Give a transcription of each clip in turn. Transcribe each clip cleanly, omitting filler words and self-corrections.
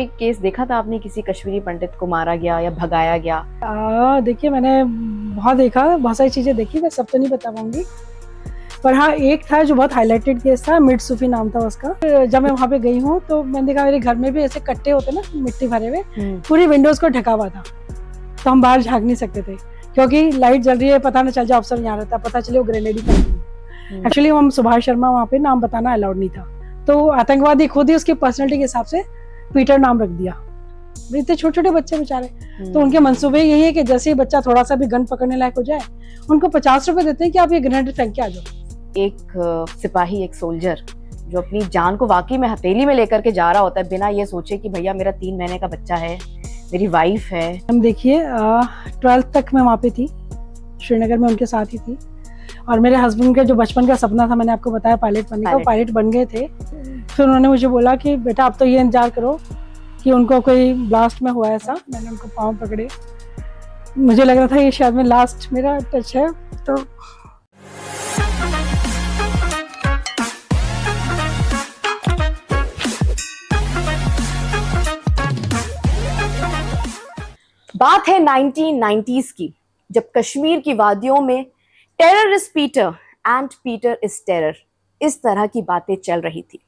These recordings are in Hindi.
एक केस देखा था आपने, किसी कश्मीरी पंडित को मारा गया या भगाया गया? देखिए, मैंने बहुत देखा, बहुत सारी चीज़ें देखी, मैं सब तो नहीं बता पाऊंगी। पर हाँ, एक था जो बहुत हाईलाइटेड केस था, मिड सूफी नाम था उसका। जब मैं वहाँ पे गई हूँ तो मैंने देखा मेरे घर में भी ऐसे कट्टे होते ना, मिट्टी भरे हुए, पूरी विंडोज को ढका हुआ था। तो हम बाहर झाँक नहीं सकते थे क्योंकि लाइट जल रही है, पता ना चल जाए अफसर यहाँ रहता, पता चले वो ग्रेनेडी कर रही। एक्चुअली हम सुभाष शर्मा वहाँ पे नाम बताना अलाउड नहीं था, तो आतंकवादी खुद ही उसकी पर्सनैलिटी के हिसाब से पीटर नाम रख दिया। इतने छोटे छोटे बच्चे बेचारे, तो उनके मंसूबे यही है कि जैसे ही बच्चा थोड़ा सा भी गन पकड़ने लायक हो जाए, उनको 50 रुपए देते हैं कि आप ये ग्रेनेड फेंक के आ जाओ। एक सिपाही, एक सोल्जर जो अपनी जान को वाकई में हथेली में लेकर के जा रहा होता है, बिना ये सोचे कि भैया मेरा 3 महीने का बच्चा है, मेरी वाइफ है। हम देखिए, 12th तक मैं वहाँ पे थी, श्रीनगर में उनके साथ ही थी। और मेरे हस्बैंड का जो बचपन का सपना था, मैंने आपको बताया पायलट बनने का, पायलट बन गए थे। फिर उन्होंने मुझे बोला कि बेटा अब तो ये इंतजार करो कि उनको कोई ब्लास्ट में हुआ ऐसा। मैंने उनको पाँव पकड़े, मुझे लग रहा था ये शायद में लास्ट मेरा टच है। तो बात है 1990s की, जब कश्मीर की वादियों में terror is Peter and Peter is terror, इस तरह की बातें चल रही थी।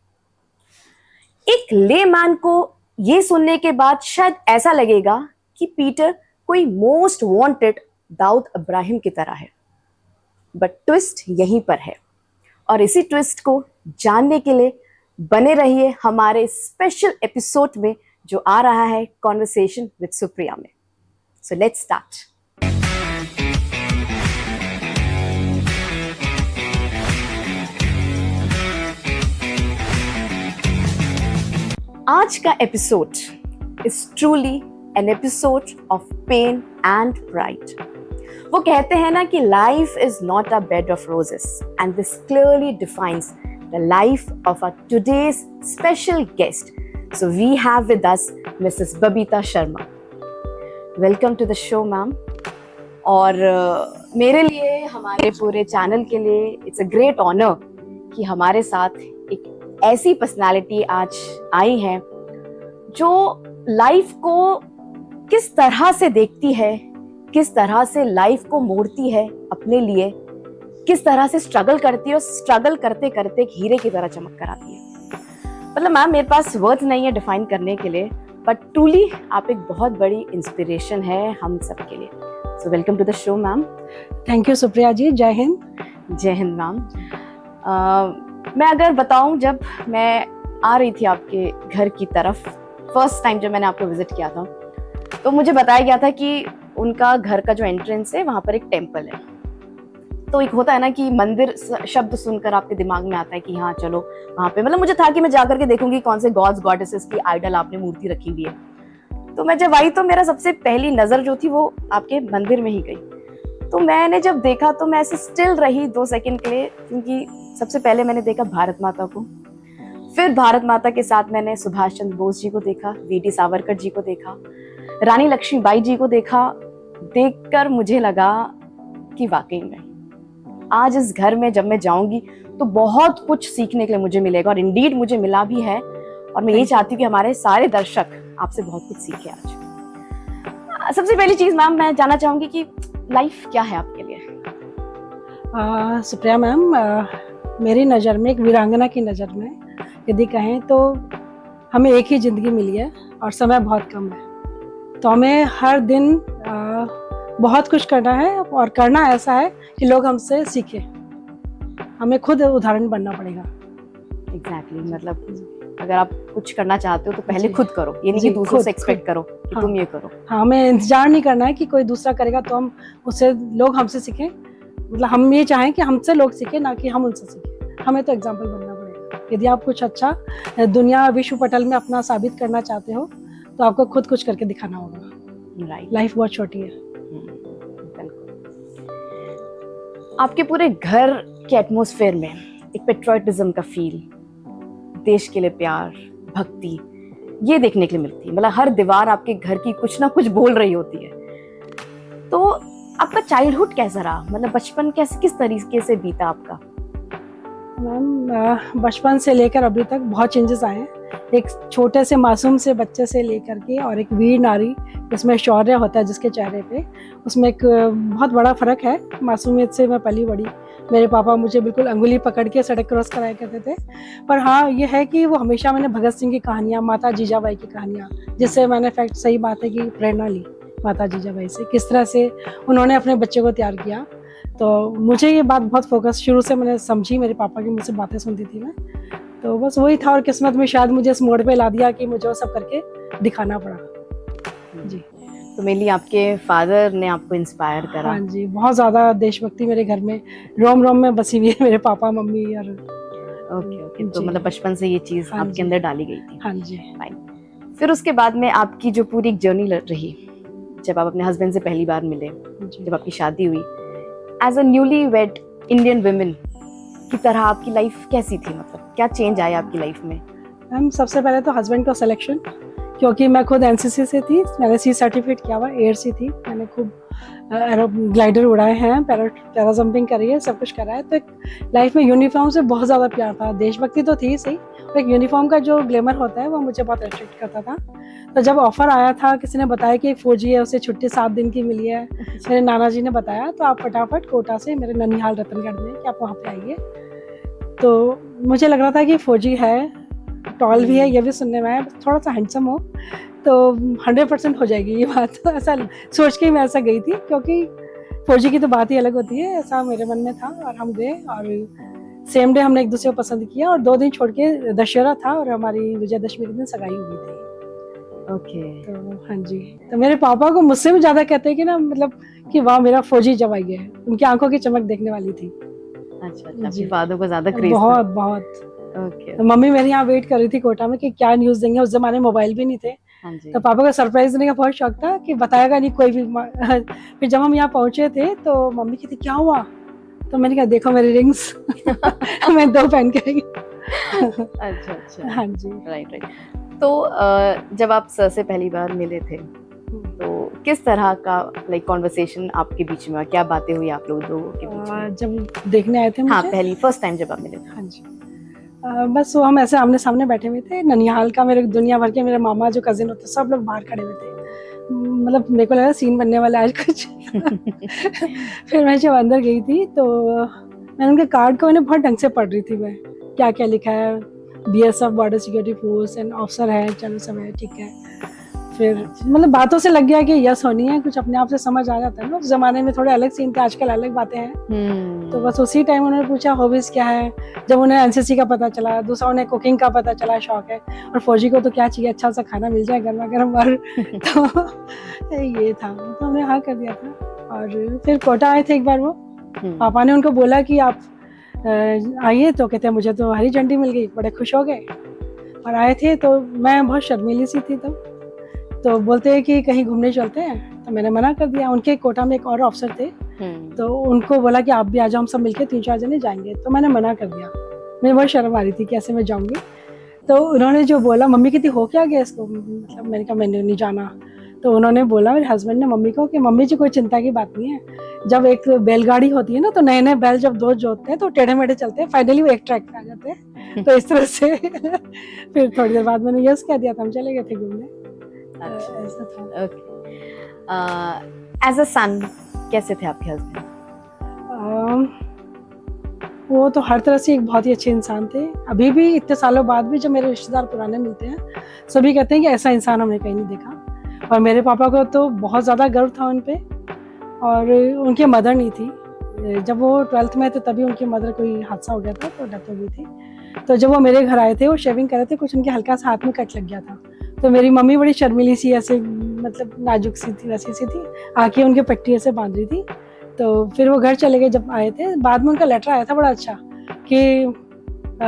एक लेमैन को ये सुनने के बाद शायद ऐसा लगेगा कि पीटर कोई मोस्ट वांटेड दाऊद इब्राहिम की तरह है, बट ट्विस्ट यहीं पर है। और इसी ट्विस्ट को जानने के लिए बने रहिए हमारे स्पेशल एपिसोड में, जो आ रहा है कॉन्वर्सेशन विद सुप्रिया में। So let's start. आज का episode is truly an episode of pain and pride. वो कहते हैं ना कि life is not a bed of roses, and this clearly defines the life of our today's special guest. So we have with us Mrs. Babita Sharma. Welcome to the show ma'am. और मेरे लिए, हमारे पूरे चैनल के लिए इट्स अ ग्रेट ऑनर कि हमारे साथ एक ऐसी पर्सनालिटी आज आई है जो लाइफ को किस तरह से देखती है, किस तरह से लाइफ को मोड़ती है अपने लिए, किस तरह से स्ट्रगल करती है और स्ट्रगल करते करते हीरे की तरह चमक कर आती है। मतलब मैम, मेरे पास वर्ड नहीं है डिफाइन करने के लिए, बट ट्रूली आप एक बहुत बड़ी इंस्पिरेशन है हम सब के लिए। So welcome to the show ma'am. Thank you Supriya ji, जय हिंद। जय हिंद मैम। मैं अगर बताऊं, जब मैं आ रही थी आपके घर की तरफ फर्स्ट टाइम, जब मैंने आपको विजिट किया था, तो मुझे बताया गया था कि उनका घर का जो एंट्रेंस है वहाँ पर एक टेम्पल है। तो एक होता है ना कि मंदिर शब्द सुनकर आपके दिमाग में आता है कि हाँ चलो वहाँ पे, मतलब मुझे था कि मैं जाकर के देखूंगी कौन से गॉड्स गॉडेसेस की आइडल आपने मूर्ति रखी हुई है। तो मैं जब आई तो मेरा सबसे पहली नजर जो थी वो आपके मंदिर में ही गई। तो मैंने जब देखा तो मैं ऐसे स्टिल रही 2 सेकंड के लिए, क्योंकि सबसे पहले मैंने देखा भारत माता को, फिर भारत माता के साथ मैंने सुभाष चंद्र बोस जी को देखा, वीडी सावरकर जी को देखा, रानी लक्ष्मीबाई जी को देखा। देखकर मुझे लगा कि वाकई में आज इस घर में जब मैं जाऊंगी तो बहुत कुछ सीखने के लिए मुझे मिलेगा, और इंडीड मुझे मिला भी है। और मैं ये चाहती हूँ कि हमारे सारे दर्शक आपसे बहुत कुछ सीखे आज। सबसे पहली चीज मैम, मैं जानना चाहूंगी कि लाइफ क्या है आपके लिए? सुप्रिया मैम, मेरी नज़र में, एक वीरांगना की नज़र में यदि कहें तो हमें एक ही ज़िंदगी मिली है और समय बहुत कम है। तो हमें हर दिन बहुत कुछ करना है, और करना ऐसा है कि लोग हमसे सीखें। हमें खुद उदाहरण बनना पड़ेगा। एग्जैक्टली, मतलब अगर आप कुछ करना चाहते हो तो पहले खुद करो, ये नहीं कि दूसरों से एक्सपेक्ट करो कि तुम ये करो। हाँ, हमें इंतजार नहीं करना है कि कोई दूसरा करेगा तो हम उससे, लोग हमसे सीखें। मतलब हम ये चाहें कि हमसे लोग सीखें, ना कि हम उनसे सीखें। हमें तो एग्जाम्पल बनना पड़ेगा। यदि आप कुछ अच्छा दुनिया विश्व पटल में अपना साबित करना चाहते हो तो आपको खुद कुछ करके दिखाना होगा। राइट, लाइफ बहुत छोटी है। आपके पूरे घर के एटमॉस्फेयर में एक पेट्रियटिज्म का फील, देश के लिए प्यार, भक्ति, ये देखने के लिए मिलती है। मतलब हर दीवार आपके घर की कुछ ना कुछ बोल रही होती है। तो आपका चाइल्डहुड कैसा रहा? मतलब बचपन कैसे, किस तरीके से बीता आपका? मैम, बचपन से लेकर अभी तक बहुत चेंजेस आए हैं। एक छोटे से मासूम से बच्चे से लेकर के और एक वीर नारी जिसमें शौर्य होता है जिसके चेहरे पे, उसमें एक बहुत बड़ा फ़र्क है। मासूमियत से मैं पली बड़ी, मेरे पापा मुझे बिल्कुल अंगुली पकड़ के सड़क क्रॉस कराया करते थे। पर हाँ, ये है कि वो हमेशा मैंने भगत सिंह की कहानियाँ, माता जीजाबाई की कहानियाँ, जिससे मैंने फैक्ट सही बात है कि प्रेरणा ली माता जीजाबाई से, किस तरह से उन्होंने अपने बच्चे को तैयार किया। तो मुझे ये बात बहुत फोकस शुरू से मैंने समझी, मेरे पापा की मुझसे बातें सुनती थी मैं, तो बस वही था। और किस्मत में शायद मुझे इस मोड़ पे ला दिया कि मुझे वो सब करके दिखाना पड़ा। जी, तो मेनली आपके फादर ने आपको इंस्पायर करा। हाँ जी, बहुत ज़्यादा देशभक्ति मेरे घर में रोम रोम में बसी हुई है, मेरे पापा मम्मी और ओके ओके, तो जी। मतलब बचपन से ये चीज़ हाँ आपके जी। अंदर डाली गई थी। हाँ जी। फाइन। फिर उसके बाद में आपकी जो पूरी एक जर्नी रही, जब आप अपने हस्बैंड से पहली बार मिले, जी। जब आपकी शादी हुई, as a newly wed Indian women की तरह आपकी लाइफ कैसी थी? मतलब क्या चेंज आया आपकी लाइफ में? मैम सबसे पहले तो हस्बैंड का सिलेक्शन, क्योंकि मैं खुद एनसीसी से थी, मैंने सी सर्टिफिकेट किया हुआ, एयर से थी, मैंने खूब ग्लाइडर उड़ाए हैं, पैरा जंपिंग करी है, सब कुछ करा है। तो एक लाइफ में यूनिफॉर्म से बहुत ज़्यादा प्यार था। देशभक्ति तो थी सही, पर एक यूनिफॉर्म का जो ग्लैमर होता है वो मुझे बहुत अट्रैक्ट करता था। तो जब ऑफर आया था, किसी ने बताया कि एक फौजी है, उसे छुट्टी 7 दिन की मिली है, मेरे नाना जी ने बताया, तो आप फटाफट कोटा से मेरे ननिहाल रतनगढ़ में कि आप वहाँ पे आइए। तो मुझे लग रहा था कि फौजी है, टॉल भी है, ये भी सुनने में आया, थोड़ा सा हैंडसम हो तो 100% हो जाएगी ये बात। तो ऐसा सोच के ही मैं ऐसा गई थी, क्योंकि फौजी की तो बात ही अलग होती है, ऐसा मेरे मन में था। और हम गए और सेम डे हमने एक दूसरे को पसंद किया, और 2 दिन छोड़ के दशहरा था और हमारी विजयदशमी के दिन सगाई हो गई थी। ओके। तो हाँ जी, तो मेरे पापा को मुझसे भी ज़्यादा कहते हैं कि ना, मतलब कि वाह मेरा फौजी जवाई है, उनकी आंखों की चमक देखने वाली थी। अच्छा अच्छा, जी। आपके फादर को ज्यादा क्रेज था। बहुत बहुत। ओके। तो मम्मी मेरी यहाँ वेट कर रही थी कोटा में कि क्या न्यूज़ देंगे, उस जमाने में मोबाइल भी नहीं थे। हाँ जी। तो पापा को सरप्राइज देने का बहुत शौक था कि बताएगा नहीं कोई भी। फिर जब हम यहाँ पहुंचे थे तो मम्मी कहती क्या हुआ, तो मैंने कहा देखो मेरी रिंग्स। मैं 2 पहन के आई। अच्छा अच्छा, हाँ जी। Right right. तो जब आप सर से पहली बार मिले थे, तो किस तरह का लाइक कॉन्वर्सेशन आपके बीच में हुआ? क्या बातें हुई आप लोगों के बीच में? जब देखने आए थे मुझे, हाँ, पहली फर्स्ट टाइम जब आप मिले थे। हाँ जी, बस वो हम ऐसे आमने सामने बैठे हुए थे ननिहाल का, मेरे दुनिया भर के मेरे मामा जो कजिन होते सब लोग बाहर खड़े हुए थे। मतलब मेरे को लगा सीन बनने वाला है आज कुछ। फिर मैं जब अंदर गई थी तो मैंने उनके कार्ड को बहुत ढंग से पढ़ रही थी, मैं क्या क्या लिखा है, BSF border security force and officer है, चलो सब है ठीक है। फिर मतलब बातों से लग गया कि यस होनी है, कुछ अपने आप से समझ आ जाता है ना। उस जमाने में थोड़े अलग सीन थे, आजकल अलग बातें हैं। तो बस उसी टाइम उन्होंने पूछा हॉबीज क्या है, जब उन्हें एनसीसी का पता चला, दूसरा उन्हें कुकिंग का पता चला, शौक है, और फौजी को तो क्या चाहिए, अच्छा सा खाना मिल जाए गर्मा गर्म। और तो ये था, तो हमने हाँ कर दिया था। और फिर कोटा आए थे एक बार वो, पापा ने उनको बोला कि आप आइए, तो कहते हैं मुझे तो हरी झंडी मिल गई, बड़े खुश हो गए। और आए थे तो मैं बहुत शर्मीली सी थी तब, तो बोलते हैं कि कहीं घूमने चलते हैं, तो मैंने मना कर दिया। उनके कोटा में एक और ऑफिसर थे, तो उनको बोला कि आप भी आ जाओ, हम सब मिलके 3-4 जने जाएंगे, तो मैंने मना कर दिया। मुझे बहुत शर्म आ रही थी कि ऐसे मैं जाऊंगी। तो उन्होंने जो बोला, मम्मी कहती हो क्या गया इसको, मतलब मैंने कहा मैंने नहीं जाना। तो उन्होंने बोला मेरे हस्बैंड ने मम्मी को कि मम्मी जी कोई चिंता की बात नहीं है, जब एक बैलगाड़ी होती है ना, तो नए नए बैल जब 2 जोतते हैं तो टेढ़े मेढ़े चलते हैं, फाइनली वो एक ट्रैक पे आ जाते हैं। तो इस तरह से फिर थोड़ी देर बाद मैंने यस कह दिया था, हम चले गए थे घूमने। ऐसा था। ओके। एज अ सन कैसे थे आपके हस्बैंड? वो तो हर तरह से एक बहुत ही अच्छे इंसान थे। अभी भी इतने सालों बाद भी जब मेरे रिश्तेदार पुराने मिलते हैं, सभी कहते हैं कि ऐसा इंसान हमने कहीं नहीं देखा। और मेरे पापा को तो बहुत ज़्यादा गर्व था उन पे। और उनकी मदर नहीं थी, जब वो 12th में थे तभी उनकी मदर कोई हादसा हो गया था, तो डेथ हो गई थी। तो जब वो मेरे घर आए थे, वो शेविंग कर रहे थे, कुछ उनके हल्का सा हाथ में कट लग गया था। तो मेरी मम्मी बड़ी शर्मीली सी, ऐसे मतलब नाजुक सी थी, वैसी सी थी, आके उनके पट्टी ऐसे बांध रही थी। तो फिर वो घर चले गए। जब आए थे बाद में उनका लेटर आया था बड़ा अच्छा, कि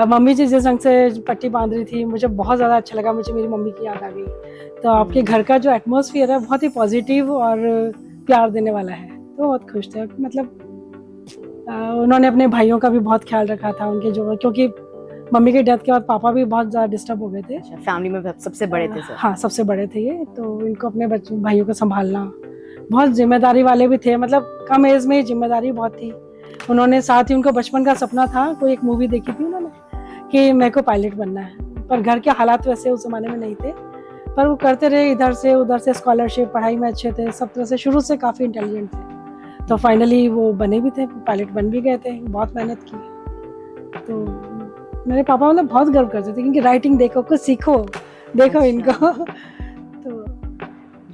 मम्मी जी जिस रंग से पट्टी बांध रही थी, मुझे बहुत ज़्यादा अच्छा लगा, मुझे मेरी मम्मी की याद आ गई। तो आपके घर का जो एटमॉस्फेयर है बहुत ही पॉजिटिव और प्यार देने वाला है। तो बहुत खुश थे। मतलब उन्होंने अपने भाइयों का भी बहुत ख्याल रखा था, उनके जो, क्योंकि मम्मी के डेथ के बाद पापा भी बहुत ज़्यादा डिस्टर्ब हो गए थे। अच्छा, फैमिली में सबसे बड़े थे सर? हाँ, सबसे बड़े थे ये। तो इनको अपने बच्चों भाइयों को संभालना, बहुत जिम्मेदारी वाले भी थे, मतलब कम एज में जिम्मेदारी बहुत थी। उन्होंने साथ ही, उनको बचपन का सपना था, कोई एक मूवी देखी थी उन्होंने कि मेरे को पायलट बनना है। पर घर के हालात वैसे उस जमाने में नहीं थे, पर वो करते रहे इधर से उधर से, स्कॉलरशिप, पढ़ाई में अच्छे थे, सब तरह से शुरू से काफ़ी इंटेलिजेंट थे। तो फाइनली वो बने भी थे, पायलट बन भी गए थे, बहुत मेहनत की। तो मेरे पापा मतलब बहुत गर्व करते थे क्योंकि राइटिंग देखो, कुछ सीखो, देखो अच्छा। इनको। तो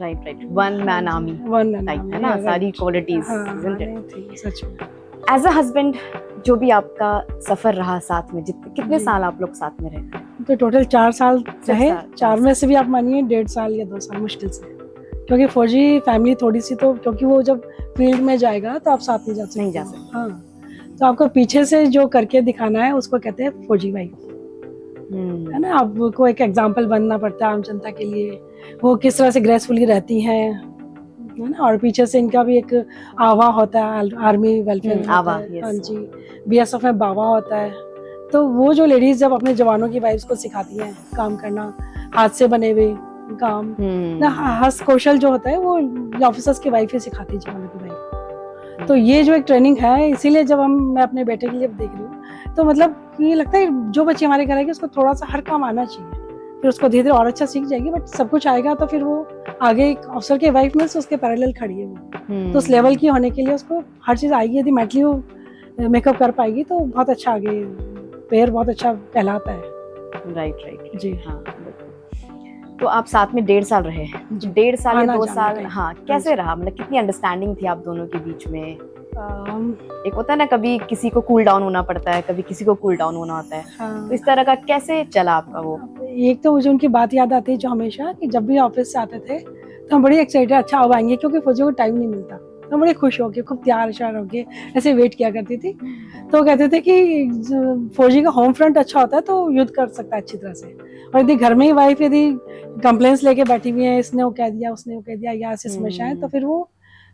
right, one man army type है ना, सारी क्वालिटीज, सच में। एज अ हस्बैंड जो भी आपका सफर रहा साथ में, कितने साल आप लोग साथ में रहे? तो टोटल 4 साल रहे, 4 में साल। से भी आप मानिए 1.5 साल या 2 साल मुश्किल से, क्योंकि फौजी फैमिली थोड़ी सी, तो क्योंकि वो जब फील्ड में जाएगा तो आप साथ नहीं जा सकते। हाँ, तो आपको पीछे से जो करके दिखाना है उसको कहते हैं फौजी वाइफ, है ना। आपको एक एग्जाम्पल बनना पड़ता है आम जनता के लिए, वो किस तरह से ग्रेसफुली रहती हैं, है ना। और पीछे से इनका भी एक आवा होता है, आर्मी वेलफेयर आवा, हाँ जी, बीएसएफ में बावा होता है। तो वो जो लेडीज जब अपने जवानों की वाइफ्स को सिखाती हैं काम करना, हाथ से बने हुए काम ना, हस्त कौशल जो होता है वो ऑफिसर्स की वाइफ ही सिखाती है जवानों की वाइफ। तो ये जो एक ट्रेनिंग है, इसीलिए जब मैं अपने बेटे के लिए देख रही हूँ तो मतलब ये लगता है जो बच्चे हमारे घर आएगी उसको थोड़ा सा हर काम आना चाहिए, फिर उसको धीरे धीरे और अच्छा सीख जाएगी, बट सब कुछ आएगा तो फिर वो आगे एक अफसर के वाइफ में से उसके पैरेलल खड़ी है वो। तो उस लेवल की होने के लिए उसको हर चीज़ आएगी, यदि मेंटली वो मेकअप कर पाएगी तो बहुत अच्छा आगे पेयर बहुत अच्छा कहलाता है। राइट जी हाँ। तो आप साथ में 1.5 साल रहे, 1.5 साल या 2 साल, हाँ, कैसे रहा? मतलब कितनी अंडरस्टैंडिंग थी आप दोनों के बीच में? एक होता है ना, कभी किसी को कूल डाउन होना पड़ता है, कभी किसी को कूल डाउन होना होता है। हाँ। तो इस तरह का कैसे चला आपका वो? एक तो मुझे उनकी बात याद आती है जो हमेशा, कि जब भी ऑफिस से आते थे तो हम बड़ी एक्साइटेड, अच्छा अब आएंगे, क्योंकि फौजियों को टाइम नहीं मिलता, तो बड़े खुश होके खूब तैयार श्यार होके ऐसे वेट किया करती थी। तो कहते थे कि फौजी का होम फ्रंट अच्छा होता है तो युद्ध कर सकता है अच्छी तरह से, और यदि घर में ही वाइफ यदि कंप्लेंट्स लेके बैठी हुई है, इसने वो कह दिया, उसने वो कह दिया, या ऐसी समस्याएं, तो फिर वो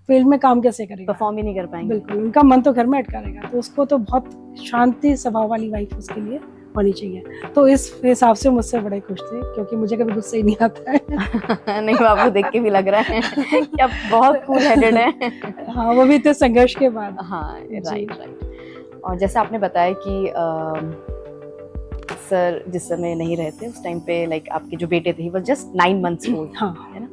फील्ड में काम कैसे करेगा, परफॉर्म ही नहीं कर पाएंगे। बिल्कुल, उनका मन तो घर में अटका रहेगा। तो उसको तो बहुत शांति स्वभाव वाली वाइफ उसके लिए होनी चाहिए। तो इस हिसाब से मुझसे बड़े खुश थे, क्योंकि मुझे कभी गुस्सा ही नहीं आता है। नहीं, आपको देख के भी लग रहा है कि आप बहुत कूल हेडेड हैं। हाँ, वो भी इतने संघर्ष के बाद। हाँ, राइट। और जैसे आपने बताया कि सर जिस समय नहीं रहते उस टाइम पे, लाइक आपके जो बेटे थे वो जस्ट 9 months ओल्ड, हाँ, है ना।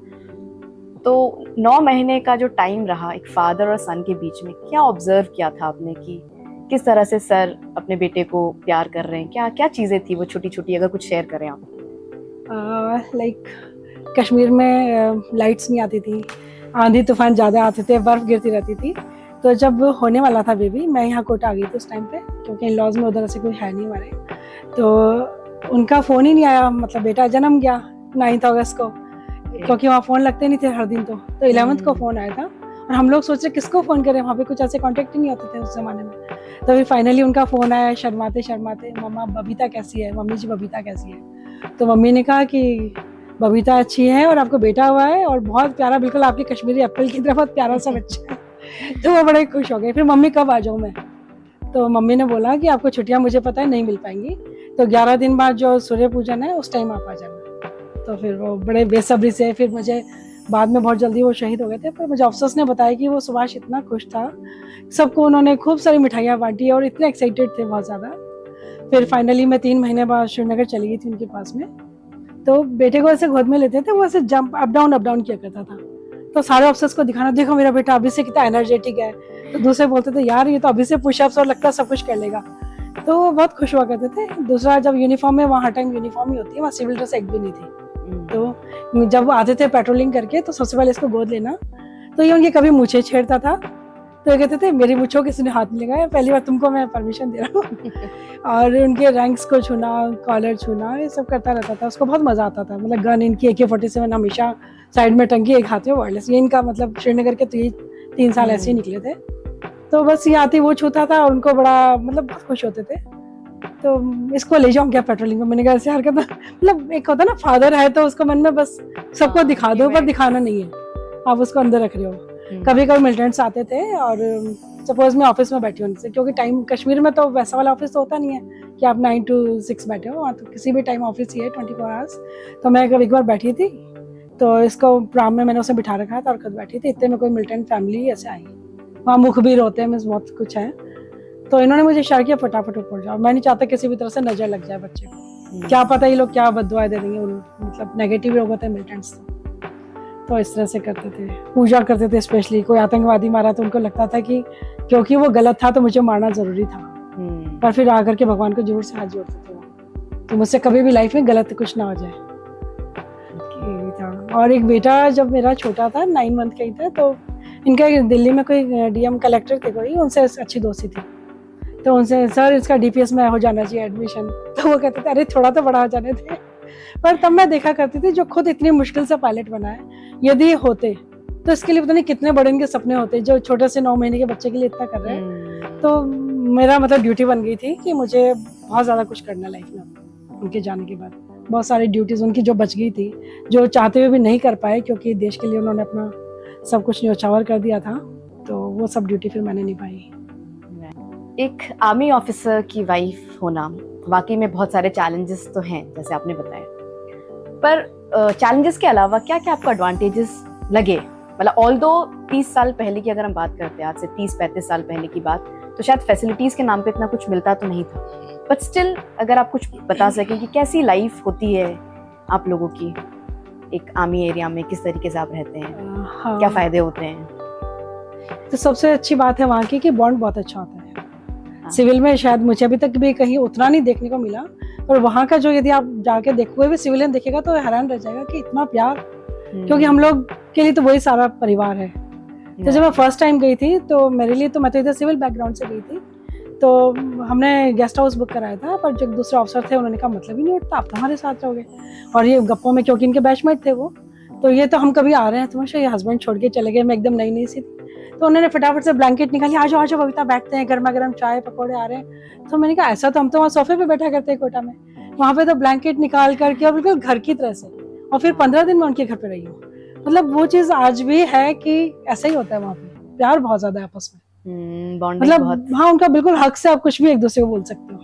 तो 9 महीने का जो टाइम रहा एक फादर और सन के बीच में, क्या ऑब्जर्व किया था आपने कि किस तरह से सर अपने बेटे को प्यार कर रहे हैं? क्या क्या चीजें थी वो छोटी छोटी, अगर कुछ शेयर करें आप? लाइक कश्मीर में लाइट्स नहीं आती थी, आंधी तूफान ज़्यादा आते थे, बर्फ़ गिरती रहती थी। तो जब होने वाला था बेबी, मैं यहाँ कोटा आ गई थी उस टाइम पे, क्योंकि इन लॉज में उधर से कोई है नहीं हमारे। तो उनका फ़ोन ही नहीं आया, मतलब बेटा जन्म गया 9 अगस्त को, क्योंकि वहाँ फ़ोन लगते नहीं थे हर दिन। तो 11 को फ़ोन आया था, और हम लोग सोच रहे किसको फ़ोन करें, वहाँ पे कुछ ऐसे कॉन्टेक्ट ही नहीं होते थे उस ज़माने में। तो फिर फाइनली उनका फ़ोन आया, शर्माते शर्माते, मम्मा बबीता कैसी है, मम्मी जी बबीता कैसी है। तो मम्मी ने कहा कि बबीता अच्छी है और आपको बेटा हुआ है, और बहुत प्यारा, बिल्कुल आपकी कश्मीरी एप्पल की तरह बहुत प्यारा सा बच्चा है। तो वो बड़े खुश हो गए। फिर मम्मी कब आ जाऊँ मैं? तो मम्मी ने बोला कि आपको छुट्टियाँ मुझे पता है नहीं मिल पाएंगी, तो 11 दिन बाद जो सूर्य पूजन है उस टाइम आप आ जाना। तो फिर वो बड़े बेसब्री से, फिर मुझे बाद में बहुत जल्दी वो शहीद हो गए थे, पर मुझे अफसोस ने बताया कि वो सुभाष इतना खुश था, सबको उन्होंने खूब सारी मिठाइयाँ बांटी और इतने एक्साइटेड थे बहुत ज़्यादा। फिर फाइनली मैं 3 महीने बाद श्रीनगर चली गई थी उनके पास में। तो बेटे को ऐसे गोद में लेते थे, वो ऐसे जंप अप डाउन किया करता था। तो सारे अफसर्स को दिखाना, देखो मेरा बेटा अभी से कितना एनर्जेटिक है। तो दूसरे बोलते थे यार ये तो अभी से पुशअप्स और लगता है सब कुछ कर लेगा। तो वो बहुत खुश हुआ करते थे। दूसरा, जब यूनिफॉर्म में, वहाँ हर टाइम यूनिफॉर्म ही होती है, वहाँ सिविल ड्रेस एक भी नहीं थी। तो जब आते थे पेट्रोलिंग करके तो सबसे पहले इसको गोद लेना, तो ये उनके कभी मूछें छेड़ता था, तो ये कहते थे मेरी मूछों किसी ने हाथ नहीं लगाया, पहली बार तुमको मैं परमिशन दे रहा हूँ। और उनके रैंक्स को छूना, कॉलर छूना, ये सब करता रहता था। उसको बहुत मजा आता था। मतलब गन इनकी AK-47 हमेशा साइड में टंगी, एक हाथ में वायरलेस। ये इनका मतलब श्रीनगर के तो ये 3 साल ऐसे ही निकले थे। तो बस ये आती वो छूता था और उनको बड़ा मतलब बहुत खुश होते थे। तो इसको ले जाऊँ क्या पेट्रोलिंग में? मैंने कहा ऐसे हरकत, मतलब एक होता ना फादर है तो उसको मन में बस सबको दिखा दो, पर दिखाना नहीं है, आप उसको अंदर रख रहे हो। कभी कभी मिलिटेंट्स आते थे, और सपोज मैं ऑफिस में बैठी हूँ उनसे, क्योंकि टाइम कश्मीर में तो वैसा वाला ऑफिस तो होता नहीं है कि आप 9 to 6 बैठे हो, वहाँ तो किसी भी टाइम ऑफिस ही है 24 आवर्स। तो मैं एक बार बैठी थी, तो इसको प्राम में मैंने उसे बिठा रखा था और खुद बैठी थी। इतने में कोई मिलिटेंट फैमिली ऐसे आई, वहाँ मुखबिर होते हैं, मीन्स बहुत कुछ है। तो इन्होंने मुझे इशारा किया फटाफट ऊपर जाओ। मैं नहीं चाहता किसी भी तरह से नजर लग जाए बच्चे को। क्या पता ये लोग क्या बद्दुआ दे देंगे, मतलब नेगेटिव लोग होते हैं मिलिटेंट्स। तो इस तरह से करते थे, पूजा करते थे। स्पेशली कोई आतंकवादी मारा तो उनको लगता था कि क्योंकि वो गलत था तो मुझे मारना जरूरी था, पर फिर आकर के भगवान को जरूर से हाथ जोड़ते थे वो, तो मुझसे कभी भी लाइफ में गलत कुछ ना हो जाए। ये था। और एक बेटा जब मेरा छोटा था 9 मंथ का ही था, तो इनका दिल्ली में कोई डीएम कलेक्टर थे कोई, उनसे अच्छी दोस्ती थी। तो उनसे सर इसका डीपीएस में हो जाना चाहिए एडमिशन, तो वो कहते थे अरे थोड़ा तो बड़ा हो जाने थे। पर तब मैं देखा करती थी जो खुद इतनी मुश्किल से पायलट बना है, यदि होते तो इसके लिए पता नहीं कितने बड़े इनके सपने होते, जो छोटे से 9 महीने के बच्चे के लिए इतना कर रहे हैं। तो मेरा मतलब ड्यूटी बन गई थी कि मुझे बहुत ज़्यादा कुछ करना लाइफ में। उनके जाने के बाद बहुत सारी ड्यूटीज़ उनकी जो बच गई थी, जो चाहते हुए भी नहीं कर पाए क्योंकि देश के लिए उन्होंने अपना सब कुछ न्यौछावर कर दिया था, तो वो सब ड्यूटी फिर मैंने निभाई। एक आर्मी ऑफिसर की वाइफ होना वाकई में बहुत सारे चैलेंजेस तो हैं जैसे आपने बताया, पर चैलेंजेस के अलावा क्या क्या आपको एडवांटेजेस लगे? मतलब ऑल्दो 30 साल पहले की अगर हम बात करते हैं, आज से 30-35 साल पहले की बात, तो शायद फैसिलिटीज के नाम पे इतना कुछ मिलता तो नहीं था, बट स्टिल अगर आप कुछ बता सकें कि कैसी लाइफ होती है आप लोगों की एक आर्मी एरिया में, किस तरीके से आप रहते हैं, हाँ। क्या फायदे होते हैं? तो सबसे अच्छी बात है वहाँ की कि बॉन्ड बहुत अच्छा होता है। सिविल में शायद मुझे अभी तक भी कहीं उतना नहीं देखने को मिला, पर वहाँ का जो यदि आप जाके देखोगे भी सिविलियन देखेगा तो हैरान रह जाएगा कि इतना प्यार, क्योंकि हम लोग के लिए तो वही सारा परिवार है। तो जब मैं फर्स्ट टाइम गई थी तो मेरे लिए तो, मैं तो इधर सिविल बैकग्राउंड से गई थी, तो हमने गेस्ट हाउस बुक कराया था, पर जो दूसरे ऑफिसर थे उन्होंने कहा मतलब ही नहीं उठता, आप तो हमारे साथ रहोगे। और ये गप्पों में, क्योंकि इनके बैचमेट थे वो, तो ये तो हम कभी आ रहे हैं तुम्हारे, ये हस्बैंड छोड़ के चले गए, मैं एकदम नई सी थी, तो उन्होंने फटाफट से ब्लैंकेट निकाली, आ जाओ बबीता बैठते हैं, गर्मा गर्म चाय पकौड़े आ रहे हैं। तो मैंने कहा ऐसा तो हम तो वहाँ सोफे पे बैठा करते हैं कोटा में, वहाँ पे तो ब्लैंकेट निकाल करके और बिल्कुल घर की तरह से। और फिर 15 दिन मैं उनके घर पे रही हूँ। मतलब वो चीज आज भी है कि ऐसा ही होता है वहाँ पे, प्यार बहुत ज्यादा है आपस में, मतलब हाँ, उनका बिल्कुल हक से आप कुछ भी एक दूसरे को बोल सकते हो।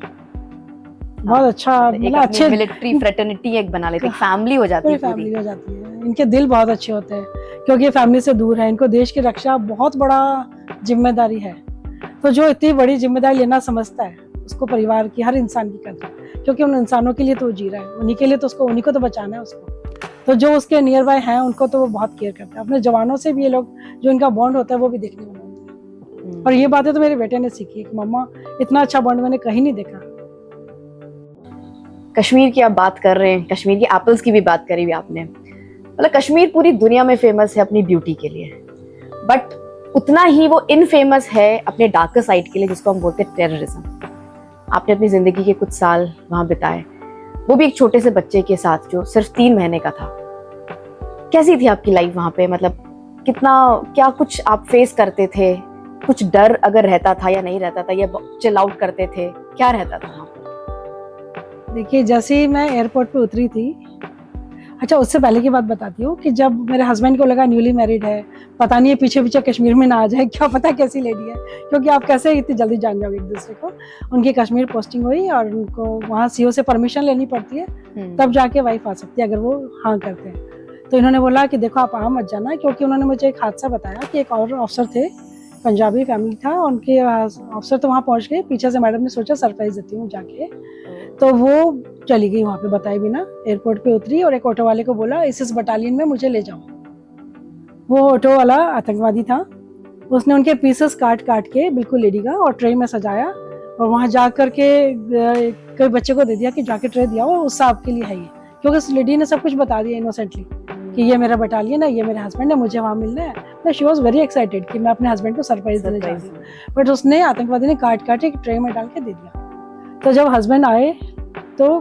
बहुत अच्छा, मतलब अच्छे मिलिट्री फ्रेटर्निटी एक बना लेते हैं, फैमिली हो जाती है, फैमिली हो जाती है। इनके दिल बहुत अच्छे होते हैं क्योंकि ये फैमिली से दूर है, इनको देश की रक्षा बहुत बड़ा जिम्मेदारी है। तो जो इतनी बड़ी जिम्मेदारी लेना समझता है, उसको परिवार की, हर इंसान की कदर है, क्योंकि उन इंसानों के लिए तो जी रहा है, उन्हीं के लिए तो उसको, उन्हीं को तो बचाना है उसको। तो जो उसके नियर बाय हैं उनको तो वो बहुत केयर करता है। अपने जवानों से भी ये लोग, जो इनका बॉन्ड होता है वो भी देखने को मिलता है। और ये बातें तो मेरे बेटे ने सीखी कि मम्मा इतना अच्छा बॉन्ड मैंने कहीं नहीं देखा। कश्मीर की आप बात कर रहे हैं, कश्मीर की एप्पल्स की भी बात करी भी आपने। मतलब कश्मीर पूरी दुनिया में फेमस है अपनी ब्यूटी के लिए, बट उतना ही वो इनफेमस है अपने डार्कर साइड के लिए, जिसको हम बोलते हैं टेररिज्म। आपने अपनी जिंदगी के कुछ साल वहां बिताए, वो भी एक छोटे से बच्चे के साथ जो सिर्फ 3 महीने का था। कैसी थी आपकी लाइफ वहां पे? मतलब कितना, क्या कुछ आप फेस करते थे? कुछ डर अगर रहता था या नहीं रहता था, या चिल आउट करते थे, क्या रहता था वहां पे? देखिए, जैसे ही मैं एयरपोर्ट पे उतरी थी, अच्छा उससे पहले की बात बताती हूँ कि जब मेरे हस्बैंड को लगा न्यूली मैरिड है, पता नहीं है पीछे पीछे कश्मीर में ना आ जाए, क्या पता कैसी लेडी है, क्योंकि आप कैसे इतनी जल्दी जान जाओगे एक दूसरे को। उनकी कश्मीर पोस्टिंग हुई और उनको वहाँ सीओ से परमिशन लेनी पड़ती है, तब जाके वाइफ आ सकती है अगर वो हाँ करते हैं। तो इन्होंने बोला कि देखो आप आ मत जाना, क्योंकि उन्होंने मुझे एक हादसा बताया कि एक और अफसर थे, पंजाबी फैमिली था, उनके अफसर तो वहाँ पहुँच गए, पीछे से मैडम ने सोचा सरप्राइज देती हूँ जाके, तो वो चली गई वहाँ पे बताए बिना, एयरपोर्ट पे उतरी और एक ऑटो वाले को बोला इस बटालियन में मुझे ले जाओ। वो ऑटो वाला आतंकवादी था, उसने उनके पीसेस काट काट के बिल्कुल लेडी का और ट्रे में सजाया, और वहाँ जा करके कोई बच्चे को दे दिया कि जाके ट्रे दिया, वो उससे आपके लिए है ये, क्योंकि उस लेडी ने सब कुछ बता दिया इनोसेंटली कि ये मेरा बटालियन है, ये मेरे हस्बैंड है, मुझे वहाँ मिलना है। तो शी वॉज वेरी एक्साइटेड कि मैं अपने हस्बैंड को सरप्राइज देने जा रही हूँ, बट उसने, आतंकवादी ने काट काट एक ट्रे में डाल के दे दिया। तो जब हस्बैंड आए तो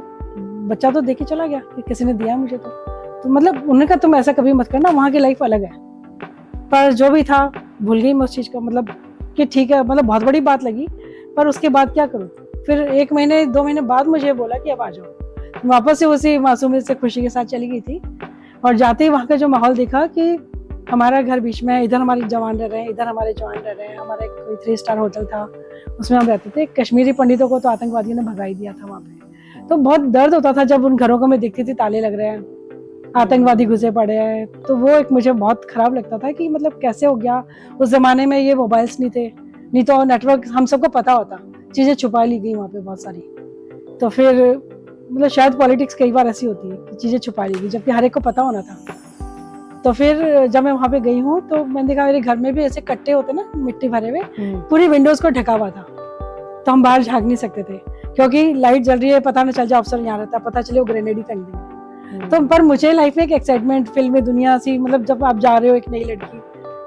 बच्चा तो देखे चला गया कि किसी ने दिया मुझे, तो मतलब उन्होंने कहा तुम ऐसा कभी मत करना, वहाँ की लाइफ अलग है। पर जो भी था भूल गई मैं उस चीज़ का, मतलब कि ठीक है, मतलब बहुत बड़ी बात लगी, पर उसके बाद क्या करूँ। फिर 1 महीने 2 महीने बाद मुझे बोला कि अब आ जाओ, वापस से उसी मासूमियत से खुशी के साथ चली गई थी। और जाते ही वहाँ का जो माहौल देखा कि हमारा घर बीच में है, इधर हमारे जवान रह रहे हैं, इधर हमारे जवान रह रहे हैं, हमारा एक कोई 3 स्टार होटल था, उसमें हम रहते थे। कश्मीरी पंडितों को तो आतंकवादियों ने भगा ही दिया था वहाँ पे, तो बहुत दर्द होता था जब उन घरों को मैं देखती थी ताले लग रहे हैं, आतंकवादी घुसे पड़े हैं, तो वो एक मुझे बहुत खराब लगता था कि मतलब कैसे हो गया। उस जमाने में ये मोबाइल्स नहीं थे, नहीं तो नेटवर्क हम सबको पता होता, चीजें छुपा ली गई वहाँ पे बहुत सारी। तो फिर मतलब शायद पॉलिटिक्स कई बार ऐसी होती है कि चीज़ें छुपा लेगी, जबकि हर एक को पता होना था। तो फिर जब मैं वहाँ पे गई हूँ तो मैंने देखा मेरे घर में भी ऐसे कट्टे होते ना मिट्टी भरे हुए, पूरी विंडोज को ढका हुआ था, तो हम बाहर झाँक नहीं सकते थे क्योंकि लाइट जल रही है, पता ना चल जाए ऑफिसर यहाँ रहता, पता चले वो ग्रेनेड ही फेंक देंगे। तो पर मुझे लाइफ में एक एक्साइटमेंट, फिल्म दुनिया सी, मतलब जब आप जा रहे हो एक नई लड़की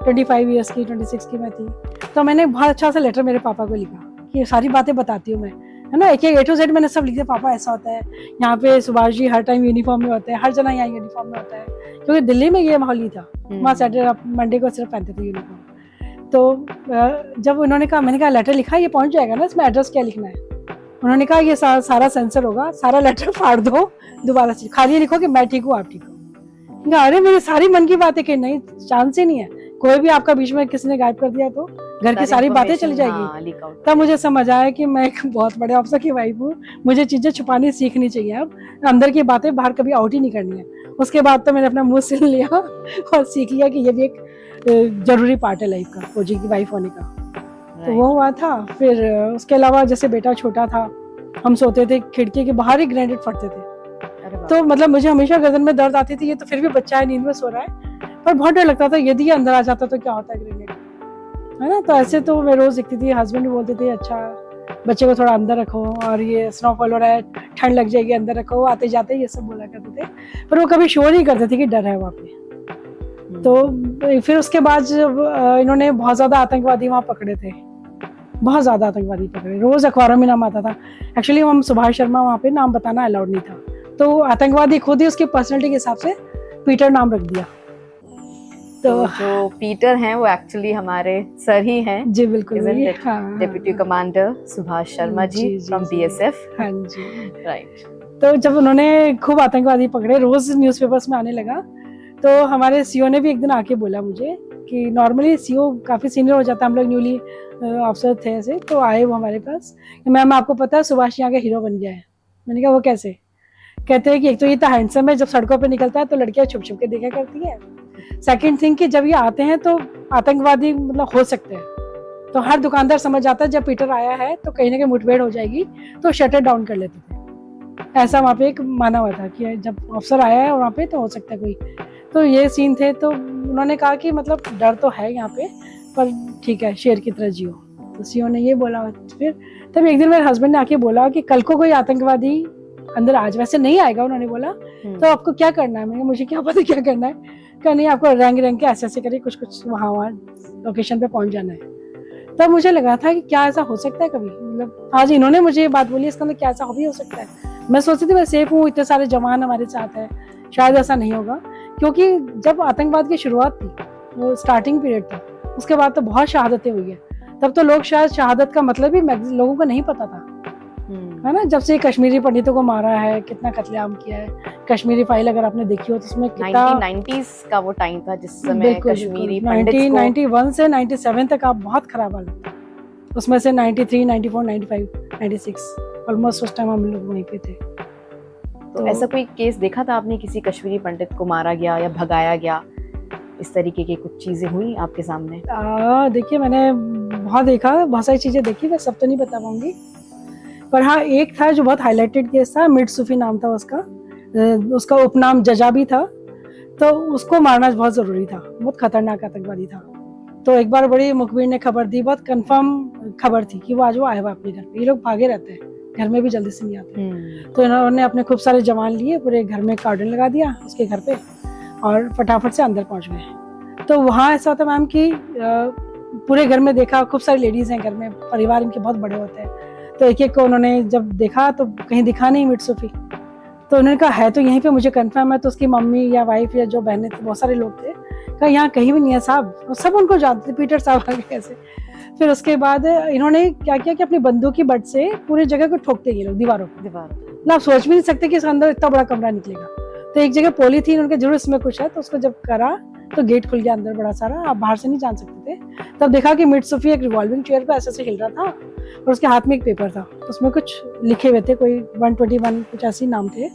25 ईयर्स की, 26 की मैं थी, तो मैंने बहुत अच्छा सा लेटर मेरे पापा को लिखा कि ये सारी बातें बताती हूँ मैं, है ना, एक A to Z मैंने सब लिख दिया। पापा ऐसा होता है, यहाँ पे सुभाष जी हर टाइम यूनिफॉर्म में होते हैं, हर जना यहाँ यूनिफॉर्म में होता है, क्योंकि दिल्ली में ये माहौल ही था, वहाँ सैटरडे मंडे को सिर्फ पहनते थे यूनिफॉर्म। तो जब उन्होंने कहा, मैंने कहा लेटर लिखा ये पहुँच जाएगा ना, इसमें एड्रेस क्या लिखना है? उन्होंने कहा ये सारा सेंसर होगा, सारा लेटर फाड़ दो, दोबारा से खाली लिखो कि मैं ठीक हूँ आप ठीक हो। अरे मेरी सारी मन की बातें कि नहीं, चांस ही नहीं है, कोई भी आपका बीच में किसी ने गायब कर दिया तो घर की सारी बातें चली जाएगी। तब मुझे समझ आया कि मैं एक बहुत बड़े अफसर की वाइफ हूँ, मुझे चीजें छुपानी सीखनी चाहिए, अब अंदर की बातें बाहर कभी आउट ही नहीं करनी है। उसके बाद तो मैंने अपना मुंह सिल लिया और सीख लिया कि ये भी एक जरूरी पार्ट है लाइफ का, फौजी की वाइफ होने का। तो वो हुआ था। फिर उसके अलावा जैसे बेटा छोटा था, हम सोते थे खिड़की के बाहर ही ग्रेनेड फटते थे, तो मतलब मुझे हमेशा गर्दन में दर्द आती थी, ये तो फिर भी बच्चा है, नींद में सो रहा है, पर बहुत डर लगता था यदि ये अंदर आ जाता तो क्या होता है ग्रेनेड, है ना। तो ऐसे तो मैं रोज दिखती थी, हस्बैंड भी बोलते थे अच्छा बच्चे को थोड़ा अंदर रखो, और ये स्नोफॉल हो रहा है, ठंड लग जाएगी, अंदर रखो, आते जाते ये सब बोला करते थे, पर वो कभी शो नहीं करते थे कि डर है वहाँ पे। तो फिर उसके बाद जब इन्होंने बहुत ज्यादा आतंकवादी वहाँ पकड़े थे, बहुत ज्यादा आतंकवादी पकड़े, रोज अखबारों में नाम आता था। एक्चुअली हम सुभाष शर्मा वहाँ पे नाम बताना अलाउड नहीं था, तो आतंकवादी खुद ही उसकी पर्सनैलिटी के हिसाब से पीटर नाम रख दिया। तो जो पीटर हैं वो एक्चुअली हमारे सर ही हैं। जी बिल्कुल, deputy commander Subhash Sharma ji from BSF। हाँ जी, राइट। तो जब उन्होंने खूब आतंकवादी पकड़े, रोज न्यूज़पेपर्स में आने लगा, तो हमारे सीओ ने भी एक दिन आके बोला मुझे कि नॉर्मली सीओ काफी सीनियर हो जाता है, हम लोग न्यूली ऑफिसर थे ऐसे, तो आए वो हमारे पास, मैम आपको पता है सुभाष यहाँ का हीरो बन गया है। मैंने कहा वो कैसे? कहते हैं कि एक तो ये तो हैंडसम है, जब सड़कों पे निकलता है तो लड़कियां छुप छुप के देखा करती है, सेकंड थिंग कि जब ये आते हैं तो आतंकवादी मतलब हो सकते हैं, तो हर दुकानदार समझ जाता है जब पीटर आया है तो कहीं ना कहीं मुठभेड़ हो जाएगी, तो शटर डाउन कर लेते थे। ऐसा वहाँ पे एक माना हुआ था कि जब अफसर आया है वहाँ पे तो हो सकता है कोई, तो ये सीन थे। तो उन्होंने कहा कि मतलब डर तो है यहाँ पे, पर ठीक है शेर की तरह जियो। तो सीओ ने ये बोला। फिर तब एक दिन मेरे हस्बैंड ने आके बोला कि कल को कोई आतंकवादी अंदर आज वैसे नहीं आएगा, उन्होंने बोला, तो आपको क्या करना है? मैंने मुझे क्या पता क्या करना है, क्या नहीं आपको रैंक रैंक के ऐसे करके कुछ वहाँ लोकेशन पे पहुंच जाना है। तब मुझे लगा था कि क्या ऐसा हो सकता है कभी, मतलब आज इन्होंने मुझे ये बात बोली, इसका मतलब क्या ऐसा भी हो सकता है। मैं सोचती थी मैं सेफ हूँ, इतने सारे जवान हमारे साथ है, शायद ऐसा नहीं होगा, क्योंकि जब आतंकवाद की शुरुआत थी वो स्टार्टिंग पीरियड था, उसके बाद तो बहुत शहादतें हुई है, तब तो लोग शायद शहादत का मतलब भी लोगों को नहीं पता था, है ना। जब से कश्मीरी पंडितों को मारा है, कितना कत्लेआम किया है, कश्मीरी फाइल अगर आपने देखी हो तो उसमें कितना 1990s का वो टाइम था जिस समय कश्मीरी पंडित को 1991 से 97 तक आप बहुत खराब हालत था, उसमें से 93, 94, 95, 96 ऑलमोस्ट उस टाइम हम लोग वहीं पे थे। तो ऐसा कोई केस देखा था आपने, किसी कश्मीरी पंडित को मारा गया या भगाया गया, इस तरीके की कुछ चीजें हुई आपके सामने? देखिए मैंने बहुत देखा, बहुत सारी चीजें देखी, मैं सब तो नहीं बता पाऊंगी, पर हाँ एक था जो बहुत हाईलाइटेड केस था, मिड सूफी नाम था उसका उपनाम जजा भी था, तो उसको मारना बहुत जरूरी था, बहुत खतरनाक आतंकवादी था। तो एक बार बड़ी मुखबिर ने खबर दी, बहुत कंफर्म खबर थी कि वो आज वो आया हुआ अपने घर पे, ये लोग भागे रहते हैं, घर में भी जल्दी से नहीं आते। तो इन्होंने अपने खूब सारे जवान लिए, पूरे घर में कार्डन लगा दिया उसके घर पे, और फटाफट से अंदर पहुंच गए। तो वहाँ ऐसा होता मैम कि पूरे घर में देखा, खूब सारी लेडीज हैं घर में, परिवार इनके बहुत बड़े होते हैं, तो एक एक को उन्होंने जब देखा तो कहीं दिखा नहीं मिड सूफी, तो उन्होंने कहा है तो यहीं पे, मुझे कंफर्म है। तो उसकी मम्मी या वाइफ या जो बहनें थी, बहुत सारे लोग थे, कहा यहाँ कहीं भी नहीं है साहब, सब उनको जानते थे, पीटर साहब आ गए ऐसे। फिर उसके बाद इन्होंने क्या किया कि अपनी बंदूक की बट से पूरी जगह को ठोकते गए लोग, दीवारों को। आप सोच भी नहीं सकते कि इसके अंदर इतना बड़ा कमरा निकलेगा। तो एक जगह पॉलीथीन उनके जरूर इसमें कुछ है, तो उसको जब करा तो गेट खुल गया अंदर बड़ा सारा, आप बाहर से नहीं जान सकते थे। तब देखा कि मिड सूफी एक रिवॉल्विंग चेयर पे ऐसे हिल रहा था, और उसके हाथ में एक पेपर था, उसमें कुछ लिखे हुए थे, कोई 121 कुछ ऐसे नाम थे।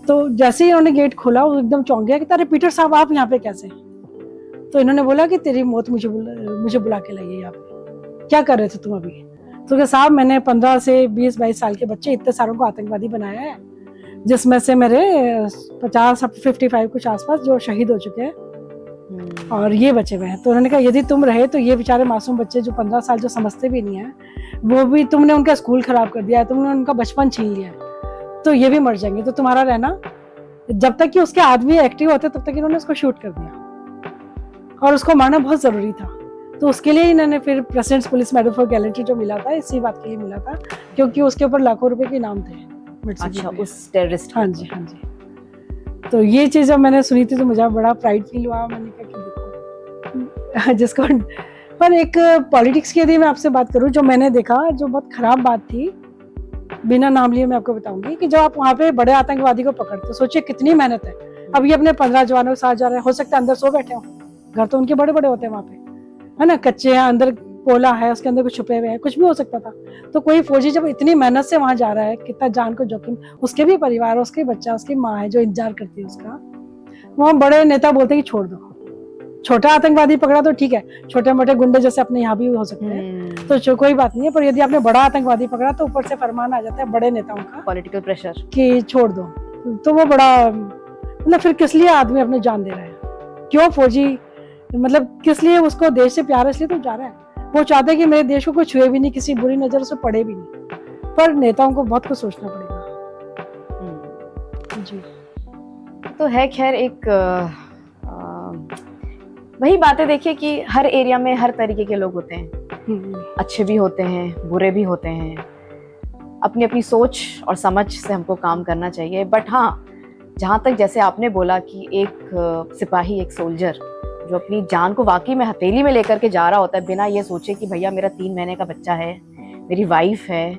तो जैसे ही उन्होंने गेट खोला वो एकदम चौंक गया कि अरे पीटर साहब आप यहाँ पे कैसे? तो इन्होंने बोला कि तेरी मौत मुझे बुला के लाइए यहाँ पे, क्या कर रहे थे तुम अभी? तो क्या साहब मैंने 15 से 20-22 साल के बच्चे इतने सारों को आतंकवादी बनाया है, जिसमें से मेरे 55 कुछ आसपास जो शहीद हो चुके हैं और ये बचे हुए हैं। तो उन्होंने कहा यदि तुम रहे तो ये बेचारे मासूम बच्चे जो 15 साल जो समझते भी नहीं है, वो भी तुमने उनका स्कूल खराब कर दिया है, तुमने उनका बचपन छीन लिया है, तो ये भी मर जाएंगे। तो तुम्हारा रहना, जब तक कि उसके आदमी एक्टिव होते तब तक इन्होंने उसको शूट कर दिया और उसको मारना बहुत जरूरी था। तो उसके लिए इन्होंने फिर presidents police medal for gallantry जो मिला था इसी बात के लिए मिला था, क्योंकि उसके ऊपर लाखों रुपए के इनाम थे। अच्छा, उस टेररिस्ट। हाँ जी, हाँ जी। तो ये चीज जब मैंने सुनी थी तो मुझे बड़ा प्राइड फील हुआ। मैंने कहा कि देखो जिसको, पर एक पॉलिटिक्स की यदि मैं आपसे बात करूं, जो मैंने देखा जो बहुत खराब बात थी, बिना नाम लिए मैं आपको बताऊंगी कि जब आप वहाँ पे बड़े आतंकवादी को पकड़ते, सोचिए कितनी मेहनत है। अब ये अपने 15 जवानों के साथ जा रहे हैं, हो सकता है अंदर सो बैठे हो, घर तो उनके बड़े बड़े होते हैं वहाँ पे, है ना, कच्चे हैं, अंदर पोला है, उसके अंदर कुछ छुपे हुए हैं, कुछ भी हो सकता था। तो कोई फौजी जब इतनी मेहनत से वहां जा रहा है, कितना जान को जोखिम, उसके भी परिवार, उसके बच्चा, उसकी माँ है जो इंतजार करती है उसका, वहाँ बड़े नेता बोलते हैं कि छोड़ दो। छोटा आतंकवादी पकड़ा तो ठीक है, छोटे मोटे गुंडे जैसे अपने यहाँ भी हो सकते हैं तो कोई बात नहीं है, पर यदि आपने बड़ा आतंकवादी पकड़ा तो ऊपर से फरमान आ जाता है बड़े नेताओं का, पॉलिटिकल प्रेशर, कि छोड़ दो। तो वो बड़ा, मतलब फिर किस लिए आदमी अपने जान दे रहा है, क्यों फौजी, मतलब किस लिए उसको देश से प्यार है इसलिए तो जा रहा है। वो चाहते हैं कि मेरे देश को कुछ छुए भी नहीं, किसी बुरी नजर से पड़े भी नहीं, पर नेताओं को बहुत कुछ सोचना पड़ेगा। जी, तो है खैर एक वही बातें, देखिए कि हर एरिया में हर तरीके के लोग होते हैं, अच्छे भी होते हैं, बुरे भी होते हैं, अपनी अपनी सोच और समझ से हमको काम करना चाहिए। बट हाँ, जहाँ तक जैसे आपने बोला कि एक सिपाही, एक सोल्जर जो अपनी जान को वाकई में हथेली में लेकर के जा रहा होता है, बिना ये सोचे कि भैया मेरा 3 महीने का बच्चा है, मेरी वाइफ है,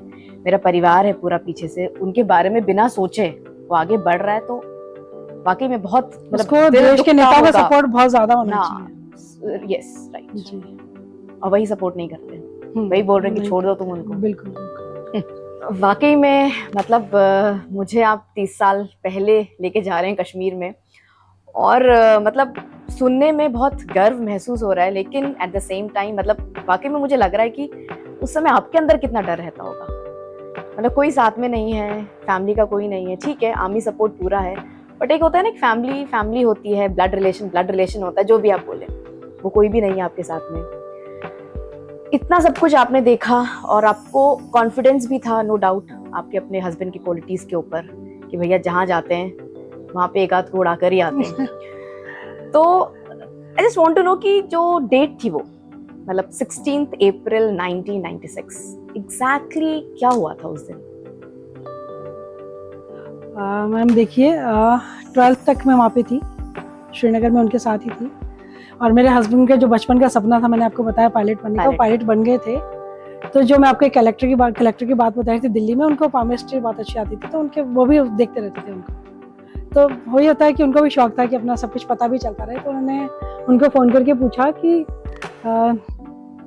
मेरा परिवार है पूरा पीछे से, उनके बारे में बिना सोचे वो आगे बढ़ रहा है, तो वाकई में बहुत, मतलब देश के नेताओं का सपोर्ट बहुत ज्यादा होना चाहिए। Yes, right. और वही सपोर्ट नहीं करते, वही बोल रहे हैं कि छोड़ दो तुम उनको। बिल्कुल। वाकई में मतलब मुझे आप 30 साल पहले लेके जा रहे हैं कश्मीर में, और मतलब सुनने में बहुत गर्व महसूस हो रहा है, लेकिन एट द सेम टाइम मतलब वाकई में मुझे लग रहा है कि उस समय आपके अंदर कितना डर रहता होगा। मतलब कोई साथ में नहीं है, फैमिली का कोई नहीं है, ठीक है आर्मी सपोर्ट पूरा है, बट एक होता है ना कि फैमिली होती है, ब्लड रिलेशन होता है, जो भी आप बोले, वो कोई भी नहीं है आपके साथ में। इतना सब कुछ आपने देखा और आपको कॉन्फिडेंस भी था, नो डाउट, आपके अपने हस्बैंड की क्वालिटीज के ऊपर कि भैया जहाँ जाते हैं वहाँ पे एक आध को उड़ा कर ही आते हैं। तो I just want to know कि जो डेट थी वो, मतलब 16 अप्रैल 1996, एग्जैक्टली क्या हुआ था उस दिन? मैम देखिए, 12th तक मैं वहाँ पे थी, श्रीनगर में उनके साथ ही थी, और मेरे हस्बैंड का जो बचपन का सपना था, मैंने आपको बताया पायलट बनने का, वो पायलट बन गए थे। तो जो मैं आपको कलेक्टर की बात बताई थी दिल्ली में, उनको पामेस्ट्री बहुत अच्छी आती थी, तो उनके वो भी देखते रहते थे उनको। तो वही होता है कि उनको भी शौक था कि अपना सब कुछ पता भी चलता रहे, तो उन्होंने उनको फ़ोन करके पूछा कि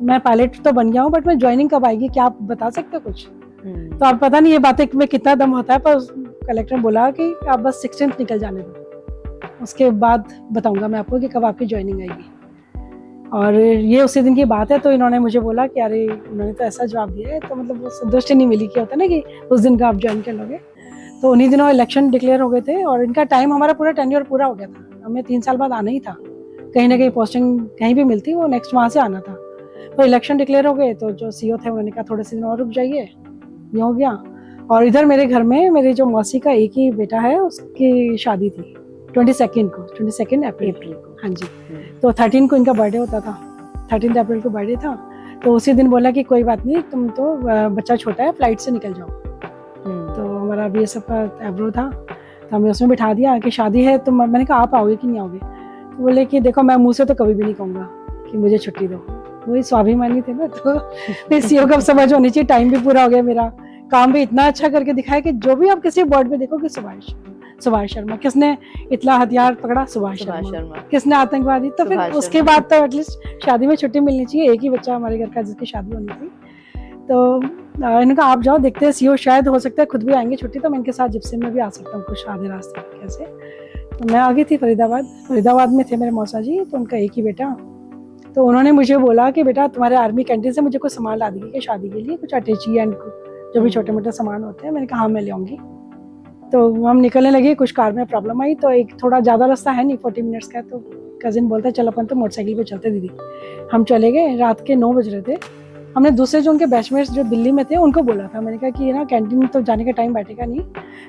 मैं पायलट तो बन गया हूँ, बट मैं ज्वाइनिंग कब आएगी, क्या आप बता सकते हो कुछ? तो आप पता नहीं ये बातें में कितना दम होता है, पर कलेक्टर ने बोला कि आप बस 16th निकल जाने दो, उसके बाद बताऊंगा मैं आपको कि कब आपकी ज्वाइनिंग आएगी। और ये उसी दिन की बात है। तो इन्होंने मुझे बोला कि अरे, उन्होंने तो ऐसा जवाब दिया है, तो मतलब वो संतुष्टि नहीं मिली कि होता है ना कि उस दिन का आप ज्वाइन कर लोगे। तो उन्हीं दिनों इलेक्शन डिक्लेयर हो गए थे और इनका टाइम, हमारा पूरा टेन्योर पूरा हो गया था, हमें 3 साल बाद आना ही था, कहीं ना कहीं पोस्टिंग कहीं भी मिलती वो नेक्स्ट वहाँ से आना था। तो इलेक्शन डिक्लेयर हो गए, तो जो सीओ थे उन्होंने कहा थोड़े से दिन और रुक जाइए, ये हो गया। और इधर मेरे घर में मेरे जो मौसी का एक ही बेटा है, उसकी शादी थी 22 अप्रैल को। हाँ जी, तो 13 को इनका बर्थडे होता था, 13 अप्रैल को बर्थडे था। तो उसी दिन बोला कि कोई बात नहीं, तुम तो बच्चा छोटा है, फ्लाइट से निकल जाओ। तो हमारा बी एस एफ का एब्रो था, तो हमें उसमें बिठा दिया कि शादी है। तो मैंने कहा आप आओगे कि नहीं आओगे? तो बोले कि देखो, मैं मुँह से तो कभी भी नहीं कहूँगा कि मुझे छुट्टी दो, वही स्वाभिमानी थे ना। तो सीओ का समझ होनी चाहिए, टाइम भी पूरा हो गया, मेरा काम भी इतना अच्छा करके दिखाया कि जो भी आप किसी बोर्ड पे देखो कि सुभाष शर्मा, किसने इतना हथियार पकड़ा? सुभाष शर्मा। किसने आतंकवादी? तो फिर उसके बाद तो एटलीस्ट शादी में छुट्टी मिलनी चाहिए। एक ही बच्चा हमारे घर का जिसकी शादी होनी थी। तो इन्होंने कहा आप जाओ, देखते हैं सीओ शायद हो सकता है खुद भी आएंगे छुट्टी, तो मैं इनके साथ जिप्सी में भी आ सकता हूँ कुछ आधे रास्ते कैसे। तो मैं आ गई थी फरीदाबाद में थे मेरे मौसा जी, तो उनका एक ही बेटा। तो उन्होंने मुझे बोला कि बेटा तुम्हारे आर्मी कैंटीन से मुझे कुछ सामान ला दीजिए शादी के लिए, कुछ अटैची एंड जो भी छोटे मोटे सामान होते हैं। मैंने कहा हाँ मैं ले आऊँगी। तो हम निकलने लगे, कुछ कार में प्रॉब्लम आई, तो एक थोड़ा ज़्यादा रास्ता है नहीं, 40 मिनट्स का, तो कज़िन बोलता है चल अपन तो मोटरसाइकिल पे चलते दीदी। हम चले गए, रात के 9 बज रहे थे। हमने दूसरे जो उनके बैचमेट्स जो दिल्ली में थे उनको बोला था, मैंने कहा कि ना कैंटीन तो जाने का टाइम बैठेगा नहीं,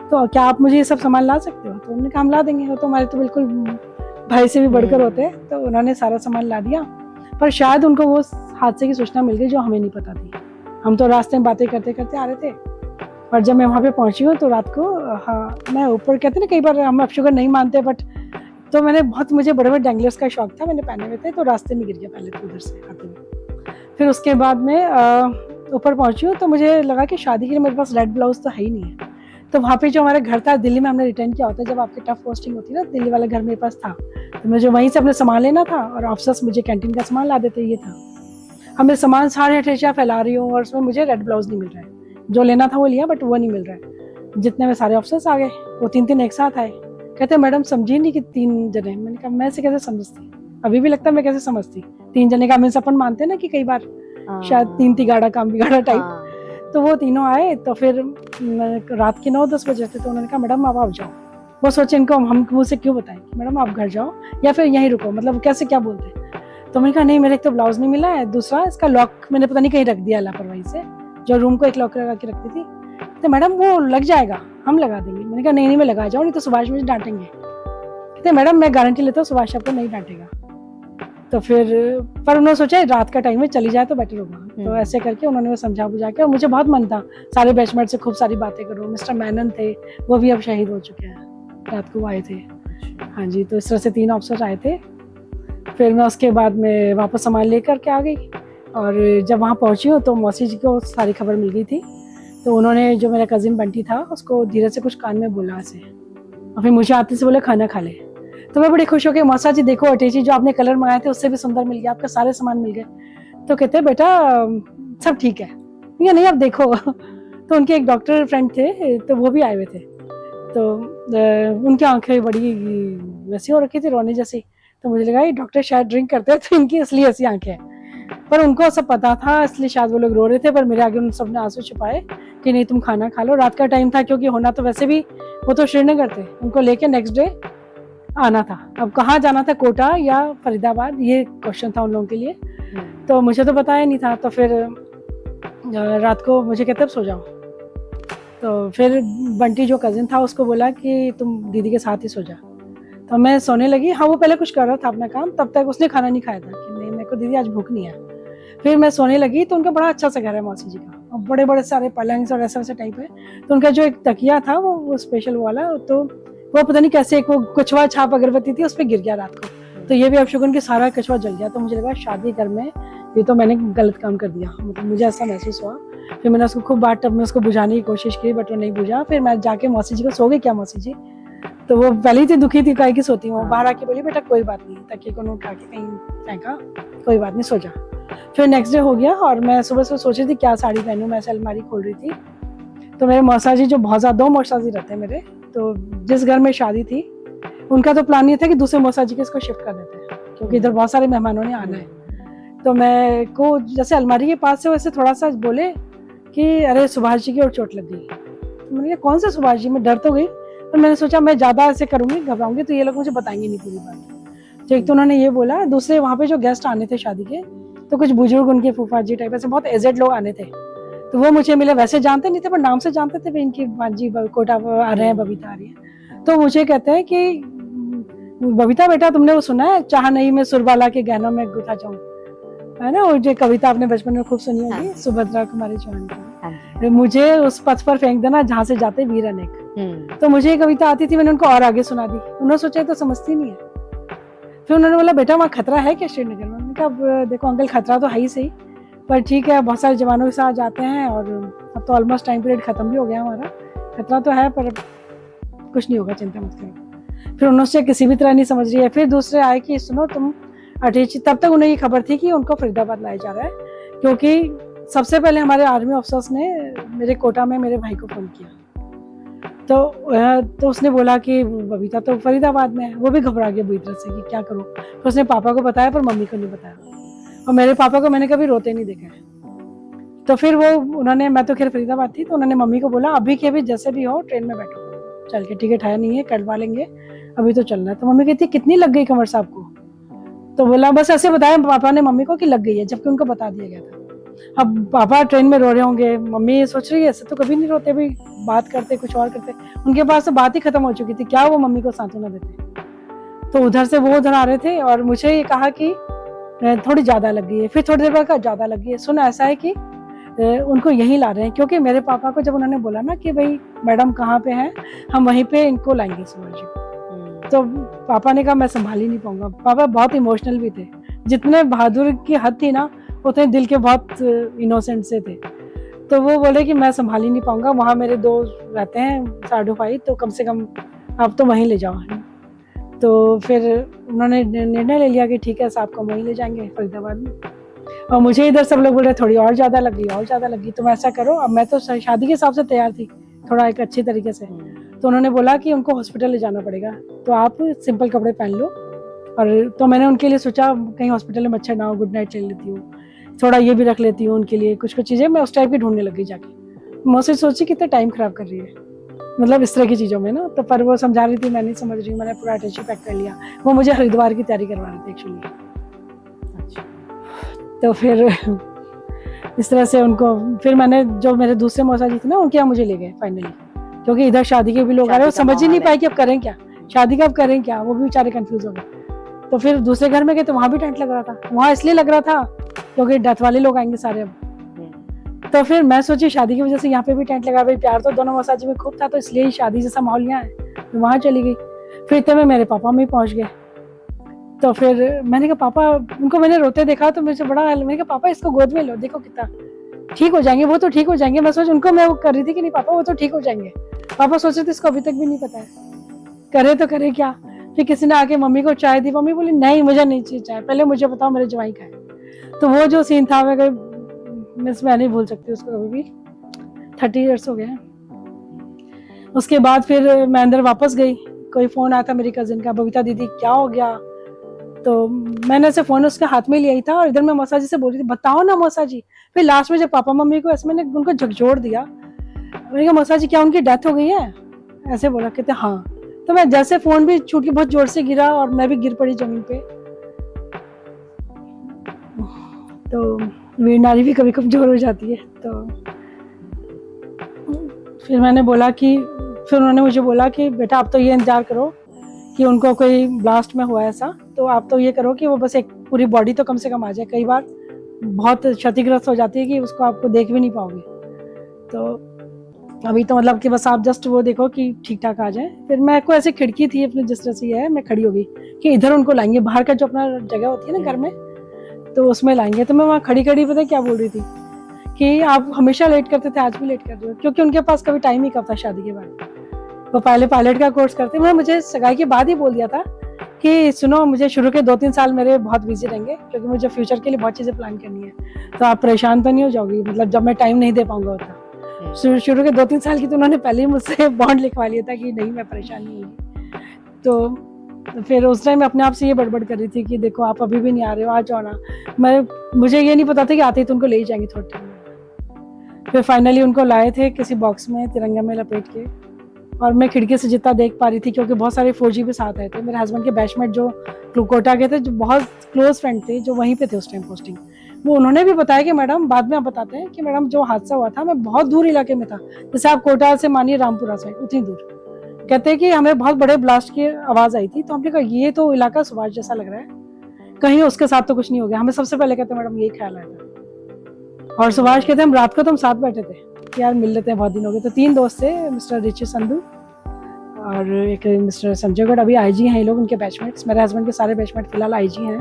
तो क्या आप मुझे ये सब सामान ला सकते हो? तो उन्होंने कहा हम ला देंगे, वो तो हमारे तो बिल्कुल भाई से भी बढ़कर होते हैं। तो उन्होंने सारा सामान ला दिया, पर शायद उनको वो हादसे की सूचना मिल गई जो हमें नहीं पता थी। हम तो रास्ते में बातें करते करते आ रहे थे, और जब मैं वहाँ पे पहुँची हूँ तो रात को, हाँ, मैं ऊपर, कहते ना कई बार हम अपशगुन नहीं मानते, बट तो मैंने मुझे बड़े बड़े डैंगलर्स का शौक था, मैंने पहने हुए थे, तो रास्ते में गिर गया पहले तो उधर से आते हुए। फिर उसके बाद में ऊपर पहुँची हूँ तो मुझे लगा कि शादी के लिए मेरे पास रेड ब्लाउज तो है ही नहीं है। तो वहाँ पे जो हमारा घर था, दिल्ली में हमने रिटर्न किया होता है, जब आपकी टफ पोस्टिंग होती है ना, दिल्ली वाला घर मेरे पास था, तो मुझे वहीं से अपने सामान लेना था, और ऑफिसर्स मुझे कैंटीन का सामान ला देते, ये था। हमें सामान सारे हटेशा फैला रही हूँ, और उसमें मुझे रेड ब्लाउज नहीं मिल रहा है, जो लेना था वो लिया, बट वो नहीं मिल रहा है। जितने में सारे ऑफिसर्स आ गए, वो 3-3 एक साथ आए, कहते मैडम समझी नहीं कि 3 जने। मैंने कहा मैं से कैसे समझती, अभी भी लगता है मैं कैसे समझती, 3 जने का मीन्स अपन मानते हैं ना कि कई बार शायद 3 तिगाड़ा काम बिगाड़ा टाइप। तो वो तीनों आए, तो फिर रात के 9-10 बजे थे, तो उन्होंने कहा मैडम आप जाओ। वो सोचे इनको हम मुझसे क्यों बताएं, मैडम आप घर जाओ या फिर यहीं रुको, मतलब कैसे क्या बोलते। तो मैंने कहा नहीं, मेरे एक तो ब्लाउज नहीं मिला है, दूसरा इसका लॉक मैंने पता नहीं कहीं रख दिया लापरवाही से, जो रूम को एक लॉक लगा के रखती थी। तो मैडम वो लग जाएगा, हम लगा देंगे। मैंने कहा नहीं मैं लगा जाऊँ, नहीं तो सुभाष मुझे डांटेंगे। कहते मैडम मैं गारंटी लेता हूँ सुभाष आपको नहीं डांटेगा। तो फिर पर उन्होंने सोचा रात का टाइम में चली जाए तो बेटर होगा, तो ऐसे करके उन्होंने वो समझा बुझा के, और मुझे बहुत मन था सारे बैचमेट से खूब सारी बातें करूँ। मिस्टर मैनन थे, वो भी अब शहीद हो चुके हैं, रात को आए थे। हाँ जी, तो इस तरह से 3 ऑफिसर आए थे। फिर मैं उसके बाद में वापस सामान लेकर के आ गई, और जब वहाँ पहुँची हूँ तो मौसी जी को सारी खबर मिल गई थी। तो उन्होंने, जो मेरा कजिन बंटी था, उसको धीरे से कुछ कान में बोला ऐसे, और फिर मुझे आते से बोले खाना खा ले। तो मैं बड़ी खुश हो गई, मौसा जी देखो अटेची जो आपने कलर मंगाए थे उससे भी सुंदर मिल गया, आपका सारे सामान मिल गए। तो कहते बेटा सब ठीक है, या नहीं आप देखो। तो उनके एक डॉक्टर फ्रेंड थे, तो वो भी आए हुए थे, तो उनकी आंखें बड़ी वैसी हो रखी थी, रोने जैसी। तो मुझे लगा ये डॉक्टर शायद ड्रिंक करते हैं, तो इनकी इसलिए ऐसी आंखें हैं। पर उनको सब पता था, इसलिए शायद वो लोग रो रहे थे, पर मेरे आगे उन सब ने आंसू छुपाए कि नहीं तुम खाना खा लो। रात का टाइम था, क्योंकि होना तो वैसे भी, वो तो श्रीनगर थे, उनको लेके नेक्स्ट डे आना था। अब कहाँ जाना था, कोटा या फरीदाबाद, ये क्वेश्चन था उन लोगों के लिए। तो मुझे तो पता ही नहीं था। तो फिर रात को मुझे कहते अब सो जाओ। तो फिर बंटी जो कजिन था उसको बोला कि तुम दीदी के साथ ही सो जा। तो मैं सोने लगी। हाँ, वो पहले कुछ कर रहा था अपना काम, तब तक उसने खाना नहीं खाया था कि नहीं मेरे को दीदी आज भूख नहीं है। फिर मैं सोने लगी, तो उनका बड़ा अच्छा सा घर है मौसी जी का, और बड़े बड़े सारे पलंग और ऐसा वैसा टाइप है। तो उनका जो एक तकिया था वो स्पेशल वाला, तो वो पता नहीं कैसे एक वो कछुआ छाप अगरबत्ती थी, उस पर गिर गया रात को। तो ये भी अपशगुन की सारा कछुआ जल गया। तो मुझे लगा शादी घर में ये तो मैंने गलत काम कर दिया, मतलब मुझे ऐसा महसूस हुआ। फिर मैंने उसको खूब बात, में उसको बुझाने की कोशिश की, बट वो नहीं बुझा। फिर मैं जाके मौसी जी को, सो गई क्या मौसी जी? तो वो पहले ही थी दुखी थी, काय की सोती हूँ। बाहर आके बोली बेटा कोई बात नहीं, तकिए को उठा के कहीं फेंका, कोई बात नहीं सो जा। फिर नेक्स्ट डे हो गया, और मैं सुबह से सोच रही थी क्या साड़ी पहनूं, मैं अलमारी खोल रही थी। तो मेरे मौसा जी जो बहुत ज्यादा, 2 मौसा जी रहते हैं मेरे, तो जिस घर में शादी थी उनका तो प्लान ये था कि दूसरे मौसा जी के इसको शिफ्ट कर देते हैं, क्योंकि इधर बहुत सारे मेहमानों ने आना है। तो मैं को जैसे अलमारी के पास से वैसे थोड़ा सा बोले कि अरे सुभाष जी की और चोट लग गई। तो मैंने कहा कौन से सुभाष जी? मैं डर तो गई, पर मैंने सोचा मैं ज्यादा ऐसे करूंगी, घबराऊंगी तो ये लोग मुझे बताएंगे नहीं पूरी बात। तो एक तो उन्होंने ये बोला, दूसरे वहाँ पे जो गेस्ट आने थे शादी के, तो कुछ बुजुर्ग उनके फूफा जी टाइप ऐसे बहुत एजेड लोग आने थे। तो वो मुझे मिले, वैसे जानते नहीं थे पर नाम से जानते थे, इनकी भांजी कोटा आ रहे हैं, बबीता आ रही है। तो मुझे कहते हैं कि बबीता बेटा तुमने वो सुना है, चाह नहीं मैं सुरबाला के गहनों में गुथा जाऊं, है ना, वो जो कविता आपने बचपन में खूब सुनी होगी, सुभद्रा कुमारी चौहान की। मुझे उस पथ पर फेंक देना जहाँ से जाते वीर अनेक। तो मुझे ये कविता आती थी, मैंने उनको और आगे सुना दी। उन्होंने सोचा तो समझती नहीं है। फिर उन्होंने बोला बेटा वहाँ खतरा है क्या श्रीनगर में? मैंने कहा देखो अंकल खतरा तो है ही सही, पर ठीक है बहुत सारे जवानों के साथ जाते हैं, और अब तो ऑलमोस्ट टाइम पीरियड खत्म भी हो गया हमारा, खतरा तो है पर कुछ नहीं होगा, चिंता मत करो। फिर उन्होंने किसी भी तरह नहीं समझ रही है। फिर दूसरे आए कि सुनो तुम अटेची, तब तक उन्हें ये खबर थी कि उनको फरीदाबाद लाया जा रहा है, क्योंकि सबसे पहले हमारे आर्मी ऑफिसर्स ने मेरे कोटा में मेरे भाई को फोन किया। तो उसने बोला कि बबीता तो फरीदाबाद में है। वो भी घबरा गया बुरी तरह से कि क्या करूं। तो उसने पापा को बताया पर मम्मी को नहीं बताया, और मेरे पापा को मैंने कभी रोते नहीं देखा है। तो फिर वो उन्होंने, मैं तो खैर फरीदाबाद थी, तो उन्होंने मम्मी को बोला अभी के अभी जैसे भी हो ट्रेन में बैठो, चल के, टिकट है नहीं है, कटवा लेंगे, अभी तो चलना है। तो मम्मी कहती कितनी लग गई कमर साहब को? तो बोला बस ऐसे बताया पापा ने मम्मी को कि लग गई है, जबकि उनको बता दिया गया था। अब पापा ट्रेन में रो रहे होंगे, मम्मी सोच रही है ऐसे तो कभी नहीं रोते, भी बात करते कुछ और करते, उनके पास तो बात ही खत्म हो चुकी थी, क्या वो मम्मी को सांत्वना देते। तो उधर से वो उधर आ रहे थे और मुझे ये कहा कि थोड़ी ज्यादा लग गई है, फिर थोड़ी देर बाद कहा ज्यादा लग गई है। सुना ऐसा है कि उनको यहीं ला रहे हैं, क्योंकि मेरे पापा को जब उन्होंने बोला ना कि भाई मैडम कहाँ पे हैं, हम वहीं पे इनको लाएंगे शिवाजी, तो पापा ने कहा मैं संभाल ही नहीं पाऊंगा। पापा बहुत इमोशनल भी थे, जितने बहादुर की हद थी ना उतने दिल के बहुत इनोसेंट से थे। तो वो बोले कि मैं संभाल ही नहीं पाऊंगा, वहाँ मेरे दोस्त रहते हैं साडू भाई, तो कम से कम आप तो वहीं ले जाओ। तो फिर उन्होंने निर्णय ले लिया कि ठीक है साहब को वहीं ले जाएंगे फरीदाबाद में। और मुझे इधर सब लोग बोल रहे थोड़ी और ज़्यादा लगी, और ज़्यादा लगी, तुम ऐसा करो, अब मैं तो शादी के हिसाब से तैयार थी थोड़ा एक अच्छी तरीके से। तो उन्होंने बोला कि उनको हॉस्पिटल ले जाना पड़ेगा, तो आप सिंपल कपड़े पहन लो। और तो मैंने उनके लिए सोचा कहीं हॉस्पिटल में मच्छर ना हो, गुड नाइट ले लेती हूँ, थोड़ा ये भी रख लेती हूँ उनके लिए, कुछ कुछ चीज़ें मैं उस टाइप की ढूंढने लगी जाके। मैं सोची कितना टाइम खराब कर रही है, मतलब इस तरह की चीज़ों में ना। तो पर वो समझा रही थी, मैं नहीं समझ रही, मैंने पूरा अटैची पैक कर लिया। वो मुझे हरिद्वार की तैयारी करवा रहे थे एक्चुअली। तो फिर इस तरह से उनको, फिर मैंने जो मेरे दूसरे मौसा जी थे ना उनके यहाँ मुझे ले गए फाइनली, क्योंकि इधर शादी के भी लोग आ रहे, वो समझ ही नहीं पाए कि अब करें क्या, शादी का अब करें क्या, वो भी बेचारे कंफ्यूज हो गए। तो फिर दूसरे घर में गए तो वहाँ भी टेंट लग रहा था, वहाँ इसलिए लग रहा था क्योंकि डेथ वाले लोग आएंगे सारे अब। तो फिर मैं सोची शादी की वजह से यहाँ पे भी टेंट लगा, भाई प्यार तो दोनों मौसा जी में खूब था, तो इसलिए ही शादी जैसा माहौल यहाँ है, तो वहाँ चली गई। फिर इतने में मेरे पापा में पहुँच गए। तो फिर मैंने कहा पापा, उनको मैंने रोते देखा तो मुझे बड़ा, मैंने कहा पापा इसको गोद में लो, देखो कितना ठीक हो जाएंगे, वो तो ठीक हो जाएंगे। मैं सोच उनको मैं वो कर रही थी कि नहीं पापा वो तो ठीक हो जाएंगे। पापा सोच रहे थे इसको अभी तक भी नहीं पता है, करे तो करे क्या। फिर किसी ने आके मम्मी को चाय दी, मम्मी बोली नहीं मुझे नहीं चाहिए चाय, पहले मुझे बताओ मेरे जवाई का है। तो वो जो सीन था मैं नहीं भूल सकती उसको कभी भी। 30 ईयर्स हो गए हैं। उसके बाद फिर मैं अंदर वापस गई, कोई फोन आया था मेरी कजिन का, बबीता दीदी क्या हो गया। तो मैंने ऐसे फोन उसके हाथ में लिया ही था और इधर मैं मौसा जी से बोल रही थी बताओ ना मौसा जी। फिर लास्ट में जब पापा मम्मी को ऐसे मैंने उनको झकझोर दिया, मैंने कहा मौसा जी क्या उनकी डेथ हो गई है, ऐसे बोला। कहते हाँ। तो मैं जैसे फोन भी छूट के बहुत जोर से गिरा और मैं भी गिर पड़ी जमीन पे। तो वीर नारी भी कभी कमजोर हो जाती है। तो फिर मैंने बोला कि, फिर उन्होंने मुझे बोला कि बेटा आप तो ये इंतजार करो कि उनको कोई ब्लास्ट में हुआ ऐसा, तो आप तो ये करो कि वो बस एक पूरी बॉडी तो कम से कम आ जाए, कई बार बहुत क्षतिग्रस्त हो जाती है कि उसको आपको देख भी नहीं पाओगे। तो अभी तो मतलब कि बस आप जस्ट वो देखो कि ठीक ठाक आ जाए। फिर मैं को ऐसे खिड़की थी अपने जिस तरह से है, मैं खड़ी हो गई कि इधर उनको लाएंगे, बाहर का जो अपना जगह होती है ना घर में, तो उसमें लाएंगे। तो मैं वहाँ खड़ी खड़ी पता क्या बोल रही थी कि आप हमेशा लेट करते थे, आज भी लेट कर रहे हो, क्योंकि उनके पास कभी टाइम ही कब था शादी के बाद। वो पहले पायलट का कोर्स करते, मैं मुझे सगाई के बाद ही बोल दिया था कि सुनो मुझे शुरू के 2-3 साल मेरे बहुत बिजी रहेंगे, क्योंकि मुझे फ्यूचर के लिए बहुत चीज़ें प्लान करनी है, तो आप परेशान तो नहीं हो जाओगी, मतलब जब मैं टाइम नहीं दे पाऊंगा उतना। शुरू के 2-3 साल की तो उन्होंने पहले ही मुझसे बॉन्ड लिखवा लिया था कि नहीं मैं परेशान नहीं होगी। तो फिर उस टाइम अपने आप से ये बड़बड़ कर रही थी कि देखो आप अभी भी नहीं आ रहे हो, आ जाओ ना। मुझे ये नहीं पता था कि आते ही तो उनको ले ही जाएंगे थोड़े टाइम में। फिर फाइनली उनको लाए थे किसी बॉक्स में तिरंगा में लपेट के, और मैं खिड़की से जितना देख पा रही थी, क्योंकि बहुत सारे फौजी भी साथ आए थे। मेरे हस्बैंड के बैचमेट जो कोटा के थे, जो बहुत क्लोज फ्रेंड थे, जो वहीं पे थे उस टाइम पोस्टिंग, वो उन्होंने भी बताया कि मैडम, बाद में आप बताते हैं कि मैडम जो हादसा हुआ था मैं बहुत दूर इलाके में था, जैसे आप कोटा से मानिए रामपुरा साइड उतनी दूर। कहते हैं कि हमें बहुत बड़े ब्लास्ट की आवाज आई थी, तो हमने कहा ये तो इलाका सुभाष जैसा लग रहा है, कहीं उसके साथ तो कुछ नहीं हो गया। हमें सबसे पहले कहते मैडम ये ख्याल आया था। और सुभाष कहते हम रात को तो हम साथ बैठे थे यार मिल लेते हैं, बहुत दिन हो गए। तो 3 दोस्त थे, मिस्टर रिची संधू और एक मिस्टर संजय गौड़, अभी आईजी हैं ये लोग, उनके बैचमेट्स। मेरे हस्बैंड के सारे बैचमेट फिलहाल आईजी हैं।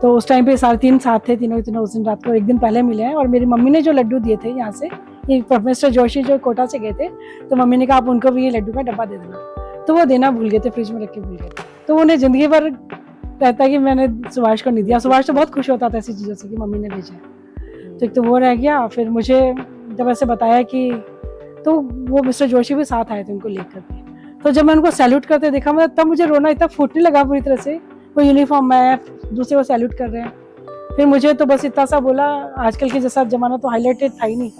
तो उस टाइम पे सारे 3 साथ थे, तीनों उस दिन रात को एक दिन पहले मिले हैं। और मेरी मम्मी ने जो लड्डू दिए थे यहाँ से, ये प्रोफेसर जोशी जो कोटा से गए थे, तो मम्मी ने कहा आप उनको भी ये लड्डू का डब्बा दे देना, तो वो देना भूल गए थे, फ्रिज में रख के भूल गए थे। तो उन्हें जिंदगी भर रहता है कि मैंने सुभाष को नहीं दिया। सुभाष तो बहुत खुश होता था ऐसी चीज़ों से कि मम्मी ने भेजा। तो एक तो वो रह गया। फिर मुझे जब ऐसे बताया कि, तो वो मिस्टर जोशी भी साथ आए थे उनको लेकर के। तो जब मैं उनको सैल्यूट करते देखा, मैं तब मुझे रोना इतना फूटने लगा पूरी तरह से। वो यूनिफॉर्म में दूसरे को सैल्यूट कर रहे हैं। फिर मुझे तो बस इतना सा बोला, आजकल के जैसा जमाना तो हाईलाइटेड था ही नहीं,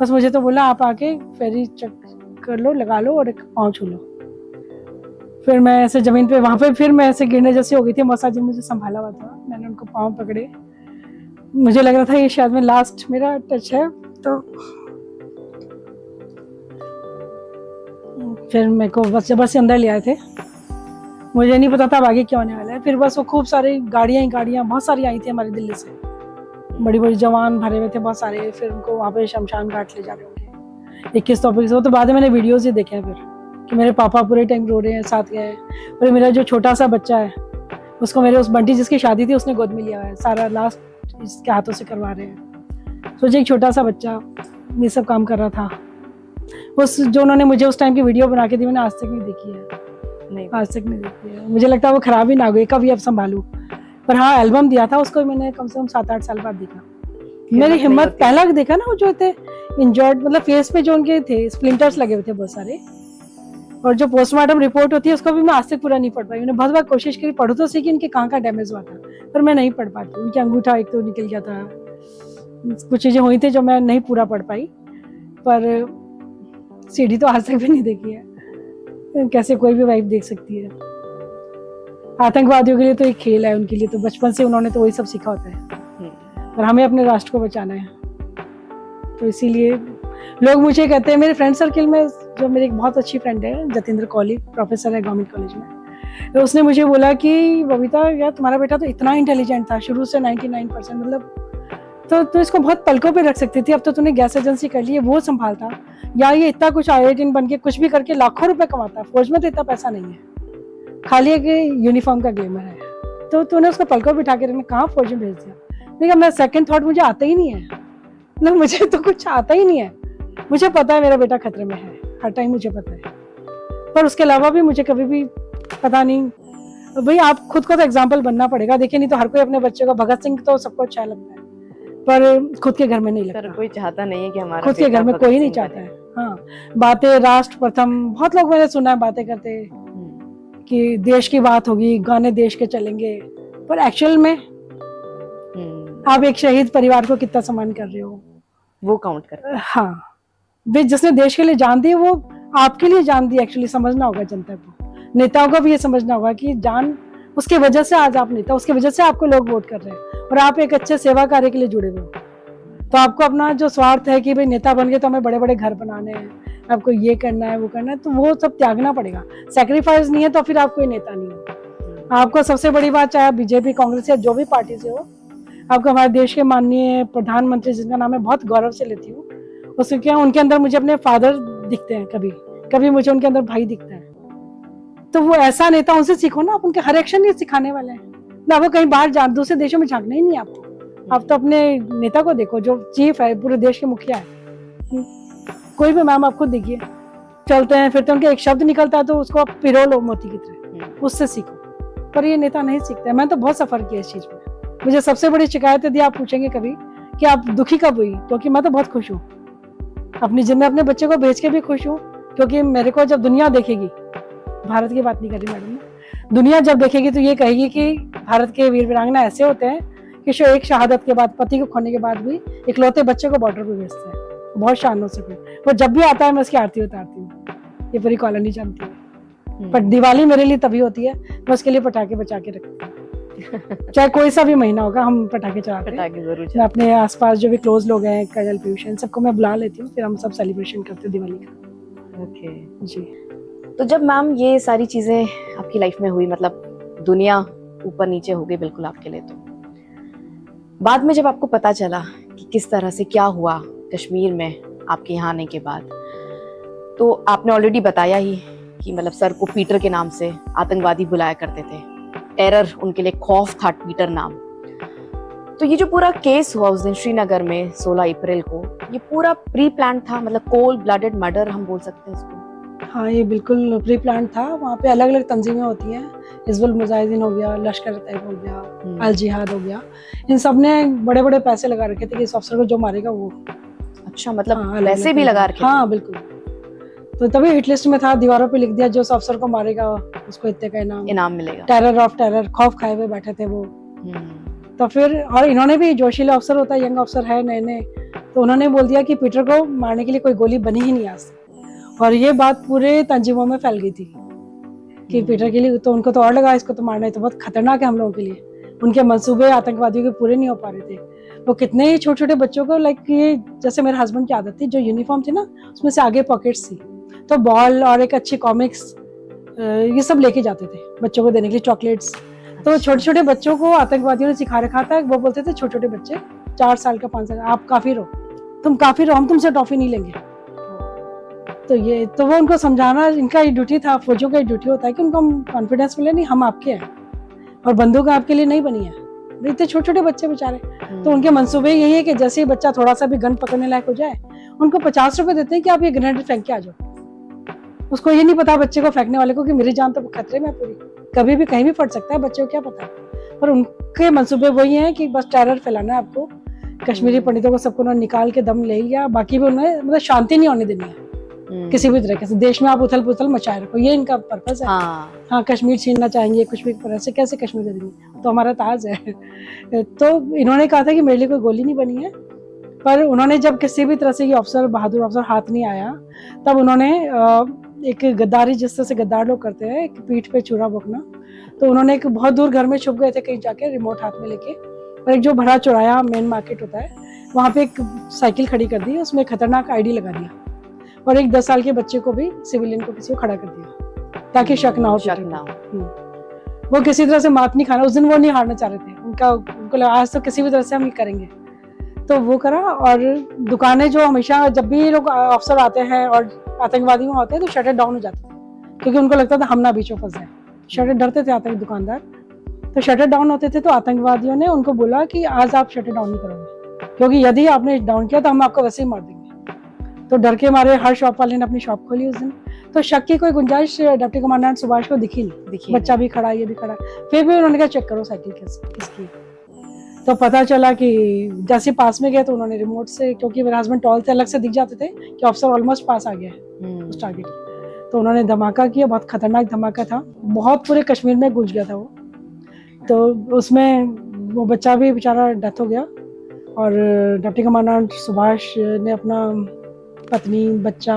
बस मुझे तो बोला आप आके फेरी चेक कर लो, लगा लो और एक पाँव छू लो। फिर मैं ऐसे जमीन पे वहाँ पे फिर मैं ऐसे गिरने जैसी हो गई थी। मौसा जी मुझे संभाला हुआ था, मैंने उनको पाँव पकड़े। मुझे लग रहा था ये शायद में लास्ट मेरा टच है। तो फिर मेरे को बस जबरदस्ती अंदर ले आए थे। मुझे नहीं पता था अब आगे क्या होने वाला है। फिर बस वो खूब सारी गाड़ियाँ बहुत सारी आई थी हमारी दिल्ली से, बड़ी बड़ी जवान भरे हुए थे बहुत सारे। फिर उनको वहाँ पे शमशान घाट ले जा रहे होंगे 21 टॉपिक से। तो बाद में मैंने वीडियोज ही देखे हैं फिर कि मेरे पापा पूरे टाइम रो रहे हैं, साथ गए। और मेरा जो छोटा सा बच्चा है उसको मेरे उस बंटी जिसकी शादी थी उसने गोद में लिया हुआ है, सारा लास्ट इसके हाथों से करवा रहे हैं। सोचिए एक छोटा सा बच्चा ये सब काम कर रहा था। उस जो उन्होंने मुझे उस टाइम की वीडियो बना के दी मैंने आज तक नहीं देखी है, नहीं आज तक नहीं देखी है। मुझे लगता है वो खराब ही ना हो गई, कभी अब संभालूं। पर हाँ एल्बम दिया था उसको मैंने कम से कम 7-8 साल बाद देखा। मेरी हिम्मत पहला देखा ना, वो जो थे इंजर्ड मतलब फेस पे जो उनके थे स्प्लिंटर्स लगे हुए थे बहुत सारे। और जो पोस्टमार्टम रिपोर्ट होती है उसको भी मैं आज तक पूरा नहीं पढ़ पाई। मैंने बहुत बार कोशिश करी पढ़ो तो सीखी इनके कहाँ डैमेज हुआ था, पर मैं नहीं पढ़ पाती। उनके अंगूठा एक तो निकल गया था, कुछ चीजें हुई थी जो मैं नहीं पूरा पढ़ पाई। पर सीडी तो आज तक भी नहीं देखी है, कैसे कोई भी वाइफ देख सकती है। आतंकवादियों के लिए तो एक खेल है, उनके लिए तो बचपन से उन्होंने तो वही सब सीखा होता है। और हमें अपने राष्ट्र को बचाना है, तो इसीलिए लोग मुझे कहते हैं, मेरे फ्रेंड सर्किल में जो मेरी एक बहुत अच्छी फ्रेंड है जतेंद्र कौली, प्रोफेसर है गवर्नमेंट कॉलेज में, तो उसने मुझे बोला कि बबीता यार तुम्हारा बेटा तो इतना इंटेलिजेंट था शुरू से 99% मतलब, तो इसको बहुत पलकों पे रख सकती थी। अब तो तूने गैस एजेंसी कर ली है, वो संभालता, या ये इतना कुछ IIT बन के कुछ भी करके लाखों रुपए कमाता। फौज में तो इतना पैसा नहीं है, खाली एक यूनिफॉर्म का ग्लैमर है। तो तूने उसको पलकों बिठा के रखने, कहाँ फौज में भेज दिया। देखा मैं सेकंड थॉट मुझे आता ही नहीं है, मतलब मुझे तो कुछ आता ही नहीं है। मुझे पता है मेरा बेटा खतरे में है, हर टाइम मुझे पता है। पर उसके अलावा भी मुझे कभी भी पता नहीं, भाई आप खुद को तो एग्जाम्पल बनना पड़ेगा। देखिए नहीं तो हर कोई अपने बच्चे को, भगत सिंह तो सबको अच्छा लगता है पर खुद के घर में नहीं लगता। कोई चाहता नहीं है कि हमारा खुद के घर में कोई नहीं चाहता है। हाँ बातें राष्ट्र प्रथम, बहुत लोग मैंने सुना है बातें करते कि देश की बात होगी, गाने देश के चलेंगे, पर एक्चुअल में आप एक शहीद परिवार को कितना सम्मान कर रहे हो, वो काउंट कर। हाँ वे जिसने देश के लिए जान दी वो आपके लिए जान दी। एक्चुअली समझना होगा जनता को, नेताओं को भी ये समझना होगा कि जान उसके वजह से आज आप नेता, उसके वजह से आपको लोग वोट कर रहे हैं और आप एक अच्छे सेवा कार्य के लिए जुड़े हुए हो। तो आपको अपना जो स्वार्थ है कि भाई नेता बन गए तो हमें बड़े बड़े घर बनाने हैं, आपको ये करना है वो करना है, तो वो सब त्यागना पड़ेगा। सेक्रीफाइस नहीं है तो फिर आप कोई नेता नहीं हो। आपको सबसे बड़ी बात, चाहे बीजेपी कांग्रेस या जो भी पार्टी से हो, आपको हमारे देश के माननीय प्रधानमंत्री जिनका नाम मैं बहुत गौरव से लेती हूँ, उसके क्या उनके अंदर मुझे अपने फादर दिखते हैं, कभी कभी मुझे उनके अंदर भाई दिखता है। तो वो ऐसा नेता, उनसे सीखो ना, आप उनके हर एक्शन ये सिखाने वाले हैं ना। आपको कहीं बाहर दूसरे देशों में झांकना ही नहीं है आपको। आप तो अपने नेता को देखो जो चीफ है, पूरे देश के मुखिया है, कोई भी मैम आप खुद देखिए, चलते हैं फिर तो उनके एक शब्द निकलता है तो उसको आप पिरो लो मोती की तरह, उससे सीखो। पर ये नेता नहीं सीखते। मैं तो बहुत सफर किया इस चीज में। मुझे सबसे बड़ी शिकायत यदि आप पूछेंगे कभी कि आप दुखी कब हुई, क्योंकि मैं तो बहुत खुश हूँ अपनी जिम्मे, अपने बच्चे को भेज के भी खुश हूँ, क्योंकि मेरे को जब दुनिया देखेगी, भारत की बात नहीं कर रही मैडम, दुनिया जब देखेगी तो ये कहेगी कि भारत के वीर वीरांगना ऐसे होते हैं कि जो एक शहादत के बाद, पति को खोने के बाद भी इकलौते बच्चे को बॉर्डर पे भेजते हैं, बहुत शानों से। वो जब भी आता है मैं उसकी आरती उतारती हूँ, ये पूरी कॉलोनी जानती है। पर दिवाली मेरे लिए तभी होती है, मैं उसके लिए पटाखे बचा के रखती हूँ। चाहे कोई सा भी महीना होगा हम पटाखे चलाते हैं। मैं अपने आसपास जो भी क्लोज लोग हैं, काजल पीयूष, सबको मैं बुला लेती हूँ, फिर हम सब सेलिब्रेशन करते हैं दिवाली का। ओके जी। तो जब मैम ये सारी चीजें आपकी लाइफ में हुई, मतलब दुनिया ऊपर नीचे हो गई बिल्कुल आपके लिए, तो बाद में जब आपको पता चला कि किस तरह से क्या हुआ कश्मीर में आपके यहाँ आने के बाद, तो आपने ऑलरेडी बताया ही कि मतलब सर को पीटर के नाम से आतंकवादी बुलाया करते थे, टेरर उनके लिए खौफ था पीटर नाम। तो ये जो पूरा केस हुआ उस दिन श्रीनगर में 16 अप्रैल को, ये पूरा प्री प्लान था, मतलब कोल्ड ब्लडेड मर्डर हम बोल सकते हैं इसको? हाँ ये बिल्कुल प्री प्लान था। वहाँ पे अलग अलग तंजीमें होती हैं, हिजबुल मुजाहिदीन हो गया, लश्कर तैयब हो गया, अल जिहाद हो गया, इन सब ने बड़े बड़े पैसे लगा रखे थे कि इस अफसर को जो मारेगा वो। अच्छा, मतलब पैसे भी लगा रखे? हाँ बिल्कुल। तो तभी हिट लिस्ट में था, दीवारों पे लिख दिया जो अफसर को मारेगा उसको इतने का इनाम मिलेगा। टेरर ऑफ टेरर, खौफ खाए हुए बैठे थे वो। तो फिर और इन्होंने भी, जोशीला अफसर होता है, यंग अफसर है नए नए, तो उन्होंने बोल दिया कि पीटर को मारने के लिए कोई गोली बनी ही नहीं आज। और ये बात पूरे तंजीमों में फैल गई थी कि पीटर के लिए, तो उनको तो और लगा इसको तो मारना है, तो बहुत खतरनाक है हम लोगों के लिए। उनके मंसूबे आतंकवादियों के पूरे नहीं हो पा रहे थे। वो कितने ही छोटे छोटे बच्चों को, लाइक ये जैसे मेरे हस्बैंड की आदत थी, जो यूनिफॉर्म थी ना उसमें से आगे पॉकेट्स थी, तो बॉल और एक अच्छी कॉमिक्स ये सब लेके जाते थे बच्चों को देने के लिए, चॉकलेट्स। तो छोटे छोटे बच्चों को आतंकवादियों ने सिखा रखा था। वो बोलते थे छोटे छोटे बच्चे 4 साल का 5 साल, आप काफी रहो, तुम काफी रहो, हम तुमसे टॉफी नहीं लेंगे। तो वो उनको समझाना इनका ये ड्यूटी था, फौजियों का ये ड्यूटी होता है कि उनको कॉन्फिडेंस मिले, नहीं हम आपके हैं और बंदूक आपके लिए नहीं बनी है। इतने छोटे छोटे बच्चे बेचारे, तो उनके मंसूबे यही है कि जैसे ही बच्चा थोड़ा सा भी गन पकड़ने लायक हो जाए, उनको 50 रुपए देते हैं कि आप ये ग्रेनेड फेंक के आ जाओ। उसको ये नहीं पता बच्चे को, फेंकने वाले को, कि मेरी जान तो खतरे में पूरी, कभी भी कहीं भी फट सकता है, बच्चे को क्या पता। पर उनके मंसूबे वही हैं कि बस टेरर फैलाना है आपको। कश्मीरी पंडितों को सबको उन्होंने निकाल के दम ले लिया, बाकी भी उन्होंने मतलब शांति नहीं होने देनी है किसी भी तरीके से। देश में आप उथल पुथल मचाए रखो, ये इनका पर्पस है। हाँ कश्मीर छीनना चाहेंगे कुछ भी, पर ऐसे कैसे कश्मीर दे देंगे, तो हमारा ताज है। तो इन्होंने कहा था कि मेरे लिए कोई गोली नहीं बनी है, पर उन्होंने जब किसी भी तरह से ये अफसर, बहादुर अफसर हाथ नहीं आया, तब उन्होंने एक गद्दारी, जिस तरह से गद्दार लोग करते हैं, एक पीठ पे छुरा भोंकना, तो उन्होंने एक बहुत दूर घर में छुप गए थे कहीं जाके, रिमोट हाथ में लेके, और एक जो भरा चौराया मेन मार्केट होता है वहाँ पे एक साइकिल खड़ी कर दी, उसमें खतरनाक आईडी लगा दिया, और एक 10 साल के बच्चे को भी, सिविलियन को, किसी को खड़ा कर दिया ताकि शक ना हो। वो किसी तरह से मात नहीं खाना, उस दिन वो नहीं हारना चाह रहे थे, उनको लगा आज तो किसी भी तरह से हम ये करेंगे, तो वो करा। और दुकानें जो हमेशा जब भी लोग अफसर आते हैं और आतंकवादी वहाँ होते हैं तो शटर डाउन हो जाते थे, क्योंकि उनको लगता था हम ना बीच में फंस जाए। शटर डरते थे आतंकी दुकानदार, तो शटर डाउन होते थे, तो आतंकवादियों ने उनको बोला कि आज आप शटर डाउन नहीं करोगे, क्योंकि यदि आपने डाउन किया तो हम आपको वैसे ही मार देंगे। तो डर के मारे हर शॉप वाले ने अपनी शॉप खोली उस दिन। तो शक की कोई गुंजाइश डिप्टी कमांडेंट सुभाष को दिखी नहीं, बच्चा भी खड़ा, ये भी खड़ा, फिर भी उन्होंने कहा चेक करो साइकिल किसकी। तो पता चला कि जैसे पास में गए तो उन्होंने रिमोट से, क्योंकि मेरे हस्बैंड टॉल थे, अलग से दिख जाते थे कि ऑफिसर ऑलमोस्ट पास आ गया है उस टारगेट, तो उन्होंने धमाका किया, बहुत खतरनाक धमाका था, बहुत पूरे कश्मीर में गूंज गया था वो। तो उसमें वो बच्चा भी बेचारा डेथ हो गया, और डिप्टी कमांडेंट सुभाष ने अपना पत्नी, बच्चा,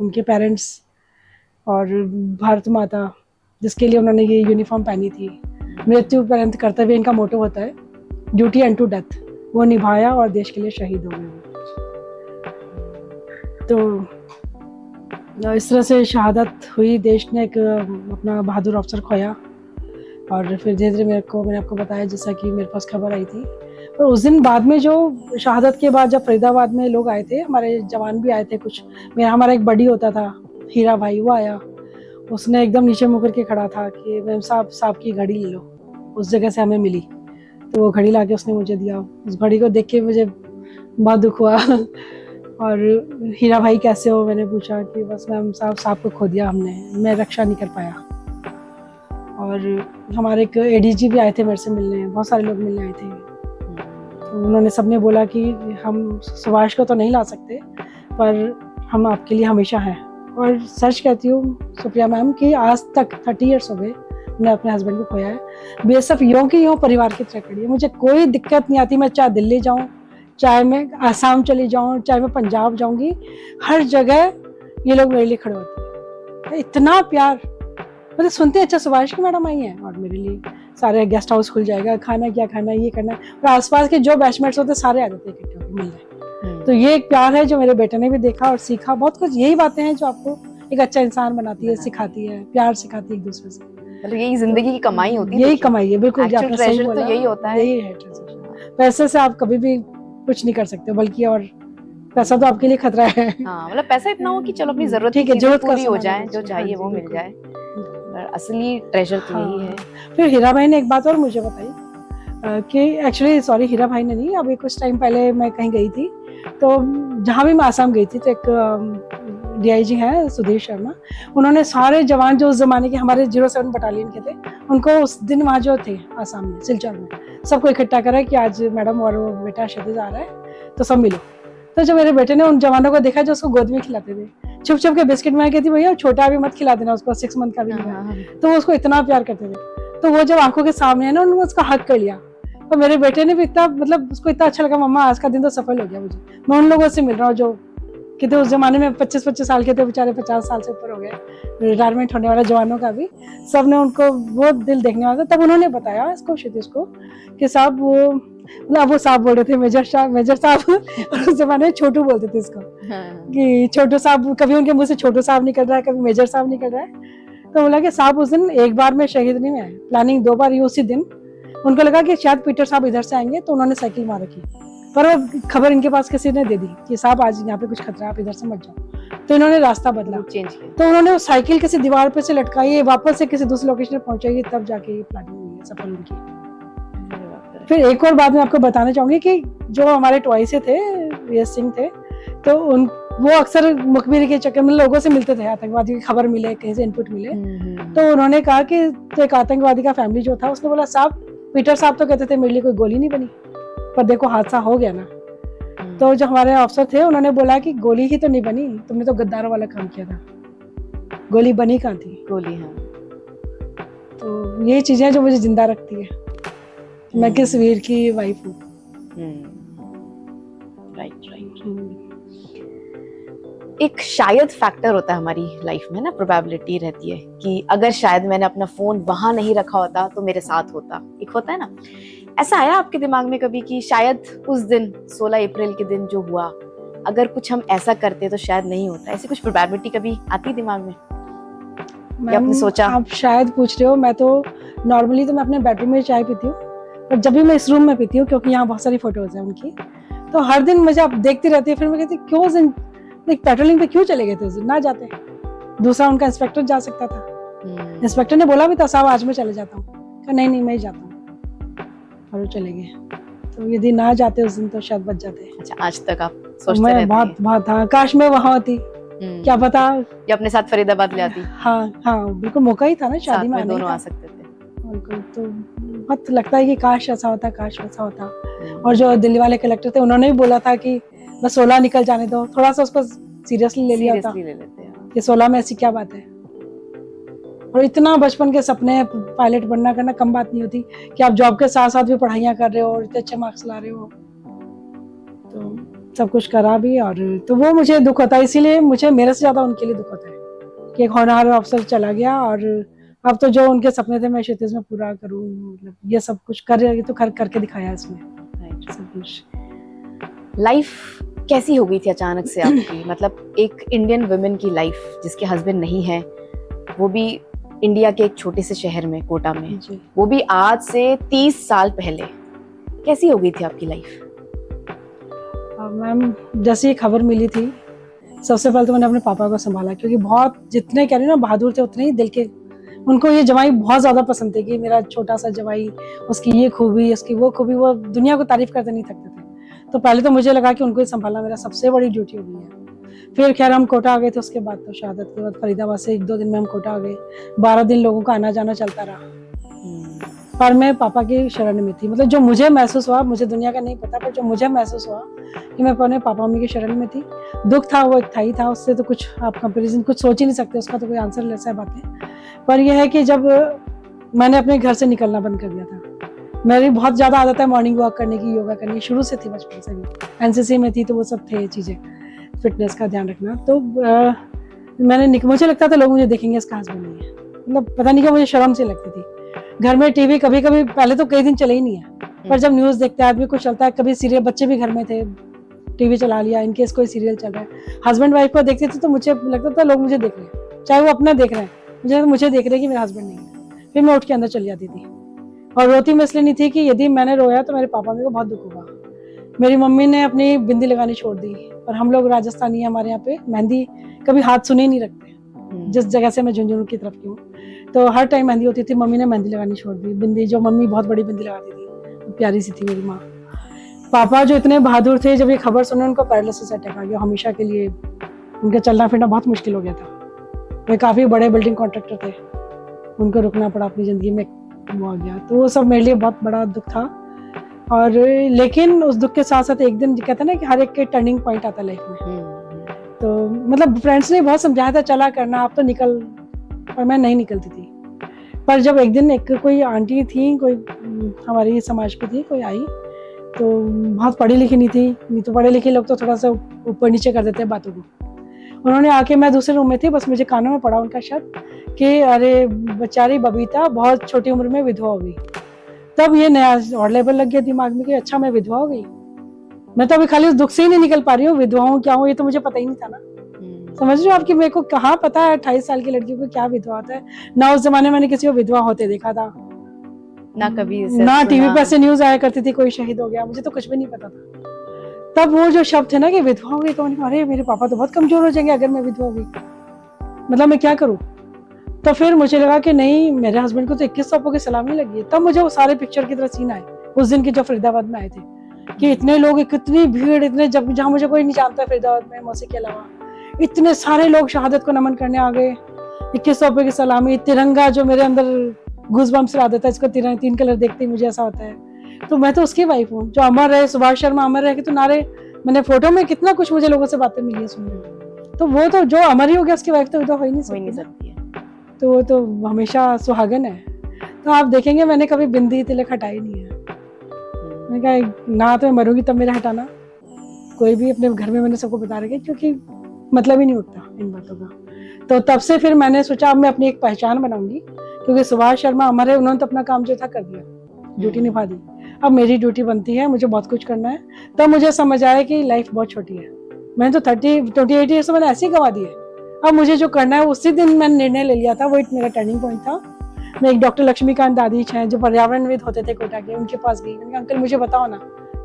उनके पेरेंट्स और भारत माता, जिसके लिए उन्होंने ये यूनिफॉर्म पहनी थी, मृत्यु पर्यंत कर्तव्य इनका मोटो होता है, ड्यूटी अनटू डेथ, वो निभाया और देश के लिए शहीद हो गए। तो इस तरह से शहादत हुई, देश ने एक अपना बहादुर अफसर खोया। और फिर धीरे धीरे मैंने आपको बताया जैसा कि मेरे पास खबर आई थी। और उस दिन बाद में जो शहादत के बाद जब फरीदाबाद में लोग आए थे, हमारे जवान भी आए थे कुछ, हमारा एक बड़ी होता था हीरा भाई, वो आया, उसने एकदम नीचे मुकर के खड़ा था कि मैम साहब की घड़ी ले लो, उस जगह से हमें मिली, तो वो घड़ी लाके उसने मुझे दिया। उस घड़ी को देख के मुझे बहुत दुख हुआ। और हीरा भाई कैसे हो, मैंने पूछा कि बस मैम साहब को खो दिया हमने, मैं रक्षा नहीं कर पाया। और हमारे एक एडीजी भी आए थे मेरे से मिलने, बहुत सारे लोग मिलने आए थे, तो उन्होंने सबने बोला कि हम सुभाष को तो नहीं ला सकते, पर हम आपके लिए हमेशा हैं। और सच कहती हूँ सुप्रिया मैम कि आज तक 30 ईयर्स हो गए मैं अपने हस्बैंड को खोया है, बीएसएफ यों की यों परिवार की तरह खड़ी है, मुझे कोई दिक्कत नहीं आती। मैं चाहे दिल्ली जाऊँ, चाहे मैं आसाम चली जाऊँ, चाहे मैं पंजाब जाऊँगी, हर जगह ये लोग मेरे लिए खड़े होते हैं। इतना प्यार, मतलब सुनते अच्छा सुभाष की मैडम आई हैं, और मेरे लिए सारे गेस्ट हाउस खुल जाएगा, खाना क्या खाना, ये करना, और आसपास के जो बैचमेट्स होते सारे आ जाते हैं इकट्ठे होकर मिलने। तो ये एक प्यार है जो मेरे बेटे ने भी देखा और सीखा। बहुत कुछ यही बातें हैं जो आपको एक अच्छा इंसान बनाती है, सिखाती है, प्यार सिखाती है एक दूसरे से। मतलब यही जिंदगी की कमाई होती है, यही कमाई है, बिल्कुल ट्रेजर तो यही होता है, यही है ट्रेजर। पैसे से आप कभी भी कुछ नहीं कर सकते, बल्कि और पैसा तो आपके लिए खतरा है। हाँ, मतलब पैसा इतना हो कि चलो अपनी जरूरत की चीजें पूरी हो जाए, जो चाहिए वो मिल जाए, असली ट्रेजर तो यही है। फिर हीरा भाई ने एक बात और मुझे बताई कि एक्चुअली सॉरी हीरा भाई ने नहीं, अभी कुछ टाइम पहले मैं कहीं गई थी, तो जहाँ भी मैं आसाम गई थी, तो एक डीआईजी हैं सुधीर शर्मा, उन्होंने सारे जवान जो उस जमाने के हमारे 07 बटालियन के थे, उनको उस दिन वहाँ जो थे आसाम में सिलचर में, सबको इकट्ठा करा कि आज मैडम और वो बेटा शहीद आ रहा है, तो सब मिलो। तो जब मेरे बेटे ने उन जवानों को देखा जो उसको गोद में खिलाते थे, छुप छुप के बिस्किट में कहती भैया छोटा भी मत खिला देना उसको, 6 मंथ का भी नहीं, तो वो उसको इतना प्यार करते थे। तो वो जब आंखों के सामने है ना, उन्होंने उसका हक कर लिया, तो मेरे बेटे ने भी इतना, मतलब उसको इतना अच्छा लगा, मम्मा आज का दिन तो सफल हो गया, मुझे मैं उन लोगों से मिल रहा हूँ जो कि उस जमाने में 25-25 साल के थे बेचारे, 50 साल से ऊपर हो गए, रिटायरमेंट होने वाले जवानों का भी, सब ने उनको वो दिल देखने वाला था। तब उन्होंने बताया इसको, क्षितिज को, कि साहब वो साहब बोल रहे थे, मेजर साहब और उस जमाने में छोटू बोलते थे इसको, कि छोटू साहब, कभी उनके मुंह से छोटू साहब निकल रहा है, कभी मेजर साहब निकल रहा है। तो बोला कि साहब उस दिन एक बार में शहीद नहीं आए, प्लानिंग 2 बार ही उसी दिन। उनको लगा कि शायद पीटर साहब इधर से आएंगे, तो उन्होंने साइकिल मार रखी, पर वो खबर इनके पास किसी ने दे दी कि साहब आज यहाँ पे कुछ खतरा है, आप इधर से मत जाओ। तो इन्होंने रास्ता बदला, चेंज किया। तो उन्होंने वो साइकिल किसी दीवार पे से लटकाई, वापस से किसी दूसरे लोकेशन पे पहुंचाई, तब जाके ये प्लानिंग हुई है, सफल उनकी। फिर एक और बात मैं आपको बताना चाहूंगी कि जो हमारे टॉयसे थे, वीएस सिंह थे, तो वो अक्सर मुखबिर के चक्कर में लोगों से मिलते थे, आतंकवादी की खबर मिले, कहीं से इनपुट मिले। तो उन्होंने कहा कि तो एक आतंकवादी का फैमिली जो था, उसने बोला साहब, पीटर साहब तो कहते थे मेरे लिए कोई गोली नहीं बनी, पर देखो हादसा हो गया ना। तो जो हमारे अफसर थे, उन्होंने बोला कि गोली ही तो नहीं बनी, तुमने तो गद्दारों वाला काम किया था, गोली बनी कहाँ थी? गोली, हाँ। तो ये चीजें जो मुझे जिंदा रखती है, मैं किस वीर की वाइफ हूँ। राइट। एक शायद फैक्टर होता है हमारी लाइफ में ना, प्रोबेबिलिटी रहती है कि अगर शायद मैंने अपना फोन वहां नहीं रखा होता तो मेरे साथ होता। एक होता है ना, ऐसा आया आपके दिमाग में कभी कि शायद उस दिन 16 अप्रैल के दिन जो हुआ, अगर कुछ हम ऐसा करते तो शायद नहीं होता? ऐसी कुछ प्रोबेबिलिटी कभी आती है दिमाग में? आपने सोचा? आप शायद पूछ रहे हो, मैं तो नॉर्मली तो मैं अपने बेडरूम में चाय पीती हूँ, पर जब भी मैं इस रूम में पीती हूँ, क्योंकि यहाँ बहुत सारी फोटोज हैं उनकी, तो हर दिन मुझे आप देखती रहती है। फिर मैं कहती क्यों उस दिन पेट्रोलिंग पे क्यों चले गए थे उस दिन, ना जाते, दूसरा उनका इंस्पेक्टर जा सकता था। इंस्पेक्टर ने बोला भी था साहब आज मैं चले जाता हूँ, कहा नहीं मैं ही जाता हूँ, और वो चले गए। तो यदि ना जाते उस दिन तो शायद बच जाते। अच्छा, आज तक आप सोचते मैं बहुत हाँ, काश मैं वहाँ होती, क्या पता ये अपने साथ फरीदाबाद ले आती। हाँ बिल्कुल, मौका ही था ना, शादी में दोनों आ सकते थे। बिल्कुल। तो बहुत लगता है कि काश ऐसा होता, काश वैसा होता। और जो दिल्ली वाले कलेक्टर थे, उन्होंने भी बोला था कि बस 16 निकल जाने दो, थोड़ा सा उसको सीरियसली ले लिया था कि 16 में ऐसी क्या बात है। और इतना बचपन के सपने, पायलट बनना करना कम बात नहीं होती कि आप जॉब के साथ साथ भी पढ़ाइयाँ कर रहे हो और इतने अच्छे मार्क्स ला रहे हो, तो सब कुछ करा भी। और तो वो मुझे दुख होता है, इसीलिए मुझे मेरे से ज्यादा उनके लिए दुख होता है कि एक होनहार अफसर चला गया, और अब तो जो उनके सपने थे मैं क्षितिज में पूरा करूँ, मतलब ये सब कुछ करके दिखाया इसमें सब कुछ। लाइफ कैसी हो गई थी अचानक से आपकी? मतलब एक इंडियन वुमेन की लाइफ, जिसके हस्बैंड नहीं है, वो भी इंडिया के एक छोटे से शहर में, कोटा में, वो भी आज से 30 साल पहले, कैसी हो गई थी आपकी लाइफ? मैम, जैसे ये खबर मिली थी, सबसे पहले तो मैंने अपने पापा को संभाला, क्योंकि बहुत, जितने कह रहे ना बहादुर थे, उतने ही दिल के, उनको ये जवाई बहुत ज्यादा पसंद थे कि मेरा छोटा सा जवाई, उसकी ये खूबी, उसकी वो खूबी, वो दुनिया को तारीफ करते नहीं थकते थे। तो पहले तो मुझे लगा कि उनको ही संभालना मेरा सबसे बड़ी ड्यूटी हो गई है। फिर खैर हम कोटा आ गए थे, उसके बाद तो शहादत के बाद फरीदाबाद से 1-2 दिन में हम कोटा आ गए। 12 दिन लोगों का आना जाना चलता रहा, पर मैं पापा की शरण में थी। मतलब जो मुझे महसूस हुआ, मुझे दुनिया का नहीं पता, पर जो मुझे महसूस हुआ कि मैं अपने पापा मम्मी की शरण में थी। दुख था वो एक था ही था, उससे तो कुछ आप कंपैरिजन कुछ सोच ही नहीं सकते, उसका तो कोई आंसर लेस है बातें। पर यह है कि जब मैंने अपने घर से निकलना बंद कर दिया था, मेरी बहुत ज्यादा आदत है मॉर्निंग वॉक करने की, योगा करने की, शुरू से थी, बचपन से भी एनसीसी में थी, तो वो सब थे चीजें, फिटनेस का ध्यान रखना। तो मुझे लगता था लोग मुझे देखेंगे, इसका हस्बैंड नहीं है, मतलब पता नहीं क्या मुझे शर्म सी लगती थी। घर में टीवी कभी कभी, पहले तो कई दिन चले ही नहीं है, पर जब न्यूज देखते हैं आदमी, कुछ चलता है, कभी सीरियल, बच्चे भी घर में थे, टीवी चला लिया, इनकेस कोई सीरियल चल रहा है, हस्बैंड वाइफ को देखते थे, तो मुझे लगता था लोग मुझे देख रहे हैं, चाहे वो अपना देख रहे हैं, मुझे देख रहे हैं कि मेरा हस्बैंड नहीं है। फिर मैं उठ के अंदर चली जाती थी, और रोती मैं इसलिए नहीं थी कि यदि मैंने रोया तो मेरे पापा मेरे को बहुत दुख होगा। मेरी मम्मी ने अपनी बिंदी लगानी छोड़ दी, पर हम लोग राजस्थानी है, हमारे यहाँ पे मेहंदी कभी हाथ सुने ही नहीं रखते। जिस जगह से मैं झुंझुनू की तरफ की हूँ, तो हर टाइम मेहंदी होती थी, मम्मी ने मेहंदी लगानी छोड़ दी। बिंदी जो मम्मी बहुत बड़ी बिंदी लगाती थी, प्यारी सी थी मेरी माँ। पापा जो इतने बहादुर थे, जब ये खबर सुने उनको पैरालिसिस अटैक आ गया, हमेशा के लिए उनका चलना फिरना बहुत मुश्किल हो गया था। वे काफी बड़े बिल्डिंग कॉन्ट्रैक्टर थे, उनको रुकना पड़ा अपनी जिंदगी में, वो आ गया। तो वो सब मेरे लिए बहुत बड़ा दुख था। और लेकिन उस दुख के साथ साथ एक दिन कहते हैं ना कि हर एक के टर्निंग पॉइंट आता है लाइफ में। तो मतलब फ्रेंड्स ने बहुत समझाया था, चला करना, आप तो निकल, पर मैं नहीं निकलती थी। पर जब एक दिन कोई आंटी थी, कोई हमारी समाज की थी, कोई आई, तो बहुत पढ़ी लिखी नहीं थी, नहीं तो पढ़े लिखे लोग तो थोड़ा सा ऊपर नीचे कर देते हैं बातों को। उन्होंने आके, मैं दूसरे रूम में थी, बस मुझे कानों में पड़ा उनका शब्द कि अरे बेचारी बबीता बहुत छोटी उम्र में विधवा हो गई। तब ये नया और लेवल लग गया दिमाग में कि अच्छा मैं विधवा हो गई। मैं तो अभी खाली उस दुख से ही नहीं निकल पा रही हूँ, विधवा हूँ क्या हूँ ये तो मुझे पता ही नहीं था ना। समझ रहे हो आपकी, मेरे को कहाँ पता है 28 साल की लड़की को क्या विधवा होता है। ना उस जमाने में मैंने किसी को विधवा होते देखा था, ना कभी ना टीवी पे ऐसे न्यूज आया करती थी कोई शहीद हो गया, मुझे तो कुछ भी नहीं पता था। तब वो जो शब्द थे ना कि विधवा हो गई, तो मैंने कहा अरे मेरे पापा तो बहुत कमजोर हो जाएंगे अगर मैं विधवा हो गई, मतलब मैं क्या करूँ। तो फिर मुझे लगा कि नहीं, मेरे हस्बैंड को तो 21 तोपों की सलामी लगी है। तब मुझे वो सारे पिक्चर की तरह सीन आए उस दिन के जो फरीदाबाद में आए थे कि इतने लोग, कितनी भीड़, इतने, जब जहाँ मुझे कोई नहीं जानता फरीदाबाद में मौसी के अलावा, इतने सारे लोग शहादत को नमन करने आ गए। 21 तोपों की सलामी, तिरंगा जो मेरे अंदर गूज़बम्प्स ला देता है, इसको 3 कलर देखते ही मुझे ऐसा होता है। तो मैं तो उसकी वाइफ हूँ जो अमर रहे, सुभाष शर्मा अमर रहे, कि तो नारे, मैंने फोटो में कितना कुछ मुझे लोगों से बातें मिली है सुनने। तो वो तो जो अमर ही हो गया उसकी वाइफ तो हो ही नहीं सकती है, तो वो तो हमेशा सुहागन है। तो आप देखेंगे मैंने कभी बिंदी तिलक हटाई नहीं है। मैंने कहा ना तो मैं मरूंगी तब मेरा हटाना, कोई भी अपने घर में मैंने सबको बता रखा, क्योंकि मतलब ही नहीं उठता इन बातों का। तो तब से फिर मैंने सोचा अब मैं अपनी एक पहचान बनाऊंगी, क्योंकि सुभाष शर्मा अमर है, उन्होंने तो अपना काम जो था कर दिया, ड्यूटी निभा दी। अब मेरी ड्यूटी बनती है, मुझे बहुत कुछ करना है। तब मुझे समझ आया कि लाइफ बहुत छोटी है। मैंने तो 28 ईयर्स मैंने ऐसे ही गंवा दिए। अब मुझे जो करना है, उसी दिन मैंने निर्णय ले लिया था, वो एक मेरा टर्निंग पॉइंट था। मैं एक डॉक्टर लक्ष्मीकांत दादीच हैं जो पर्यावरणविद होते थे कोटा के, उनके पास गई। मैंने कहा अंकल मुझे बताओ ना,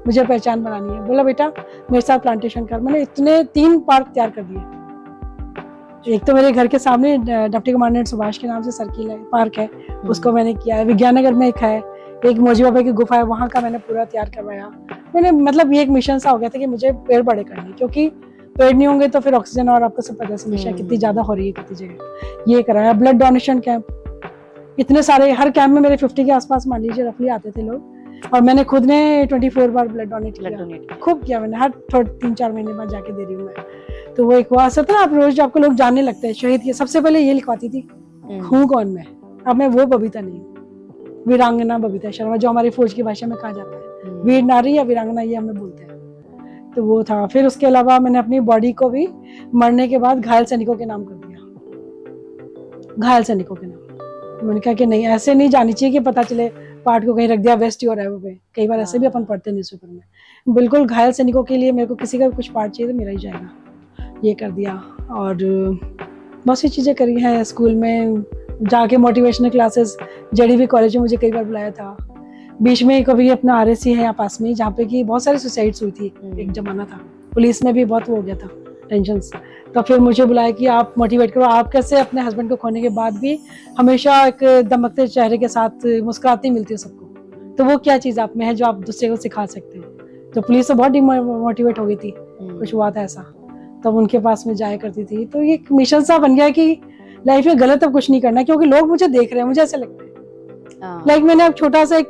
मुझे पहचान बनानी है। बोला बेटा मेरे साथ प्लांटेशन कर। मैंने इतने 3 पार्क तैयार कर दिए। एक तो मेरे घर के सामने डिप्टी कमांडेंट सुभाष के नाम से सर्किल है, पार्क है, उसको मैंने किया है। विज्ञाननगर में एक है, एक मोजी बाबा की गुफा है, वहाँ का मैंने पूरा तैयार करवाया। मैंने, मतलब ये एक मिशन सा हो गया था कि मुझे पेड़ बड़े करने, क्योंकि पेड़ नहीं होंगे तो फिर ऑक्सीजन, और आपको सब पता है समस्या कितनी ज्यादा हो रही है कितनी जगह। ये कराया। ब्लड डोनेशन कैंप, इतने सारे, हर कैंप में मेरे 50 के आसपास मान लीजिए रफली आते थे लोग, और मैंने खुद ने 24 बार ब्लड डोनेट किया, खूब किया मैंने, हर 3-4 महीने बाद जाके दे रही हूँ मैं। तो वो एक वो असर था ना, आप रोज आपको लोग जानने लगते हैं शहीद के। सबसे पहले ये लिखवाती थी हूँ कौन मैं। अब मैं वो बबीता नहीं, वीरांगना बबीता शर्मा, जो हमारी फौज की भाषा में कहा जाता है, वीर नारी या वीरांगना ये हमें बोलते हैं। तो वो था। फिर उसके अलावा मैंने अपनी बॉडी को भी मरने के बाद घायल सैनिकों के नाम कर दिया, घायल सैनिकों के नाम। मैंने कहा कि नहीं, ऐसे नहीं जानी चाहिए कि पता चले पार्ट को कहीं रख दिया वेस्ट और है वो पे, कई बार ऐसे भी अपन पढ़ते हैं न्यूज़पेपर में। बिल्कुल घायल सैनिकों के लिए मेरे को किसी का कुछ पार्ट चाहिए तो मेरा ही जाएगा, ये कर दिया। और बहुत सी चीज़ें करी हैं। स्कूल में जाके मोटिवेशनल क्लासेस, जेडीवी कॉलेज में मुझे कई बार बुलाया था। बीच में कभी अपना आरएससी है यहाँ पास में, जहाँ पे कि बहुत सारी सुसाइड्स हुई थी, एक जमाना था, पुलिस में भी बहुत वो हो गया था टेंशन। तो फिर मुझे बुलाया कि आप मोटिवेट करो, आप कैसे अपने हस्बैंड को खोने के बाद भी हमेशा एक दमकते चेहरे के साथ मुस्कुराती मिलती हो सबको, तो वो क्या चीज़ आप में है जो आप दूसरे को सिखा सकते हो। तो पुलिस से बहुत डिमोटिवेट हो गई थी, कुछ हुआ था ऐसा, तब उनके पास में जाया करती थी। तो ये मिशन सा बन गया कि लाइफ में गलत अब कुछ नहीं करना, क्योंकि लोग मुझे देख रहे हैं, मुझे ऐसा लगता है। लाइक मैंने अब छोटा सा एक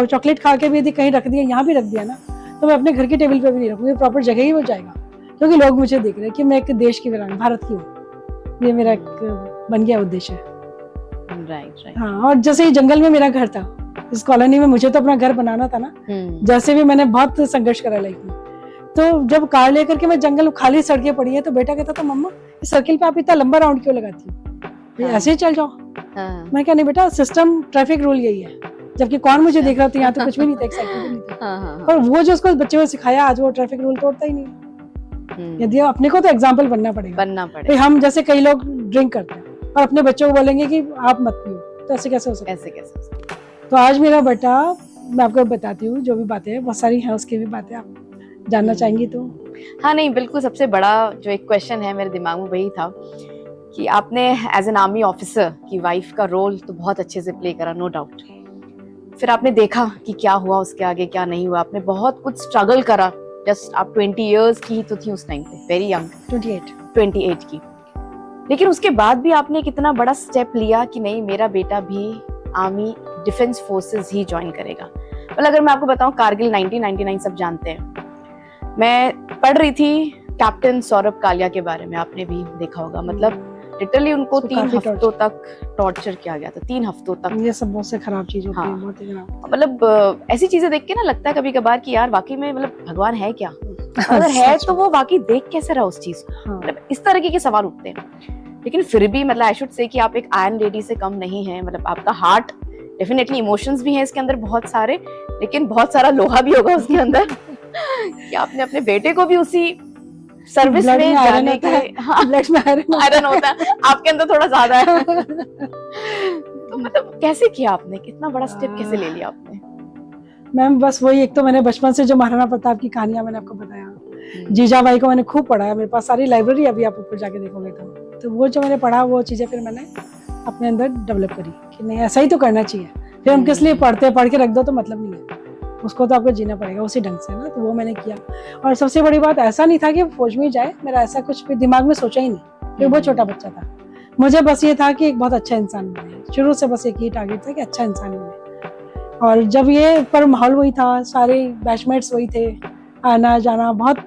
चॉकलेट खा के भी यदि कहीं रख दिया, यहाँ भी रख दिया ना, तो मैं अपने घर की टेबल पे भी नहीं रखूंगी, प्रॉपर जगह ही वो जाएगा, क्योंकि लोग मुझे देख रहे हैं कि मैं एक देश की वीरांगना, भारत की हूँ। ये मेरा एक बन गया उद्देश्य है। राइट। हाँ, और जैसे ही जंगल में मेरा घर था, इस कॉलोनी में मुझे तो अपना घर बनाना था ना, जैसे भी मैंने बहुत संघर्ष करा लाइफ में। तो जब कार लेकर के मैं जंगल, खाली सड़कें पड़ी है, तो बेटा कहता था मम्मा इस सर्किल पे आप इतना लंबा राउंड क्यों लगाती हो, ऐसे ही चल जाओ। मैं क्या, नहीं बेटा सिस्टम, ट्रैफिक रूल यही है। जबकि कौन मुझे देख रहा था, यहाँ तो कुछ भी नहीं था, एक्साइटेड भी नहीं था। और वो जो उसको बच्चे को सिखाया, आज वो ट्रैफिक रूल तोड़ता ही नहीं। यदि अपने को तो एग्जाम्पल बनना पड़ेगा। हम जैसे कई लोग ड्रिंक करते हैं और अपने बच्चों को बोलेंगे कि आप मत पियो, तो ऐसे कैसे हो सकता है? ऐसे कैसे हो सकता है? तो आज मेरा बेटा, मैं आपको बताती हूँ जो भी बातें, बहुत सारी हैं उसकी भी बातें, आप जानना चाहेंगी तो। हाँ नहीं बिल्कुल, सबसे बड़ा जो एक क्वेश्चन है मेरे दिमाग में वही था कि आपने एज एन आर्मी ऑफिसर की वाइफ का रोल तो बहुत अच्छे से प्ले करा, नो डाउट। फिर आपने देखा कि क्या हुआ उसके आगे, क्या नहीं हुआ, आपने बहुत कुछ स्ट्रगल करा। जस्ट आप 20 इयर्स की ही तो थी उस टाइम पे, वेरी यंग, 28 की। लेकिन उसके बाद भी आपने कितना बड़ा स्टेप लिया कि नहीं मेरा बेटा भी आर्मी डिफेंस फोर्सेस ही ज्वाइन करेगा। मतलब अगर मैं आपको बताऊं, कारगिल 1999 सब जानते हैं, मैं पढ़ रही थी कैप्टन सौरभ कालिया के बारे में, आपने भी देखा होगा। मतलब लिटरली उनको So, 3 काफी हफ्तों तक टॉर्चर किया गया था, 3 हफ्तों तक। ये सब बहुत से खराब चीज होती है, हाँ। बहुत ही खराब। मतलब ऐसी चीजें देख के ना लगता है कभी कभार कि यार वाकई में मतलब भगवान है क्या, अगर है सच तो में। वो वाकई देख कैसे रहा उस चीज को। हाँ। मतलब इस तरह के सवाल उठते हैं। लेकिन फिर भी मतलब आई शुड से कि आप एक आयरन लेडी से कम नहीं है। मतलब आपका हार्ट डेफिनेटली, इमोशंस भी हैं इसके अंदर बहुत सारे, लेकिन बहुत सारा लोहा भी होगा उसके अंदर कि आपने अपने बेटे को भी उसी सर्विस Blood में में iron जाने होता के, है। हाँ, ब्लड में आयरन होता है, आपके अंदर थोड़ा ज्यादा है। तो मतलब कैसे किया आपने, कितना बड़ा स्टेप कैसे ले लिया आपने? मैम बस वही, एक तो मैंने बचपन से जो महाराणा प्रताप की कहानियां मैंने आपको बताया, जीजाबाई को मैंने खूब पढ़ा है, मेरे पास सारी लाइब्रेरी अभी आप ऊपर जाके देखोगे तो वो जो मैंने पढ़ा वो चीजें फिर मैंने अपने अंदर डेवलप करी कि नहीं ऐसा ही तो करना चाहिए। फिर हम किस लिए पढ़ते, पढ़ के रख दो तो मतलब नहीं है, उसको तो आपको जीना पड़ेगा उसी ढंग से ना। तो वो मैंने किया। और सबसे बड़ी बात, ऐसा नहीं था कि फौज में जाए, मेरा ऐसा कुछ भी दिमाग में सोचा ही नहीं, क्योंकि बहुत छोटा बच्चा था। मुझे बस ये था कि एक बहुत अच्छा इंसान बने, शुरू से बस एक ही टारगेट था कि अच्छा इंसान बने। और जब ये पर माहौल वही था, सारे बैचमेट्स वही थे, आना जाना, बहुत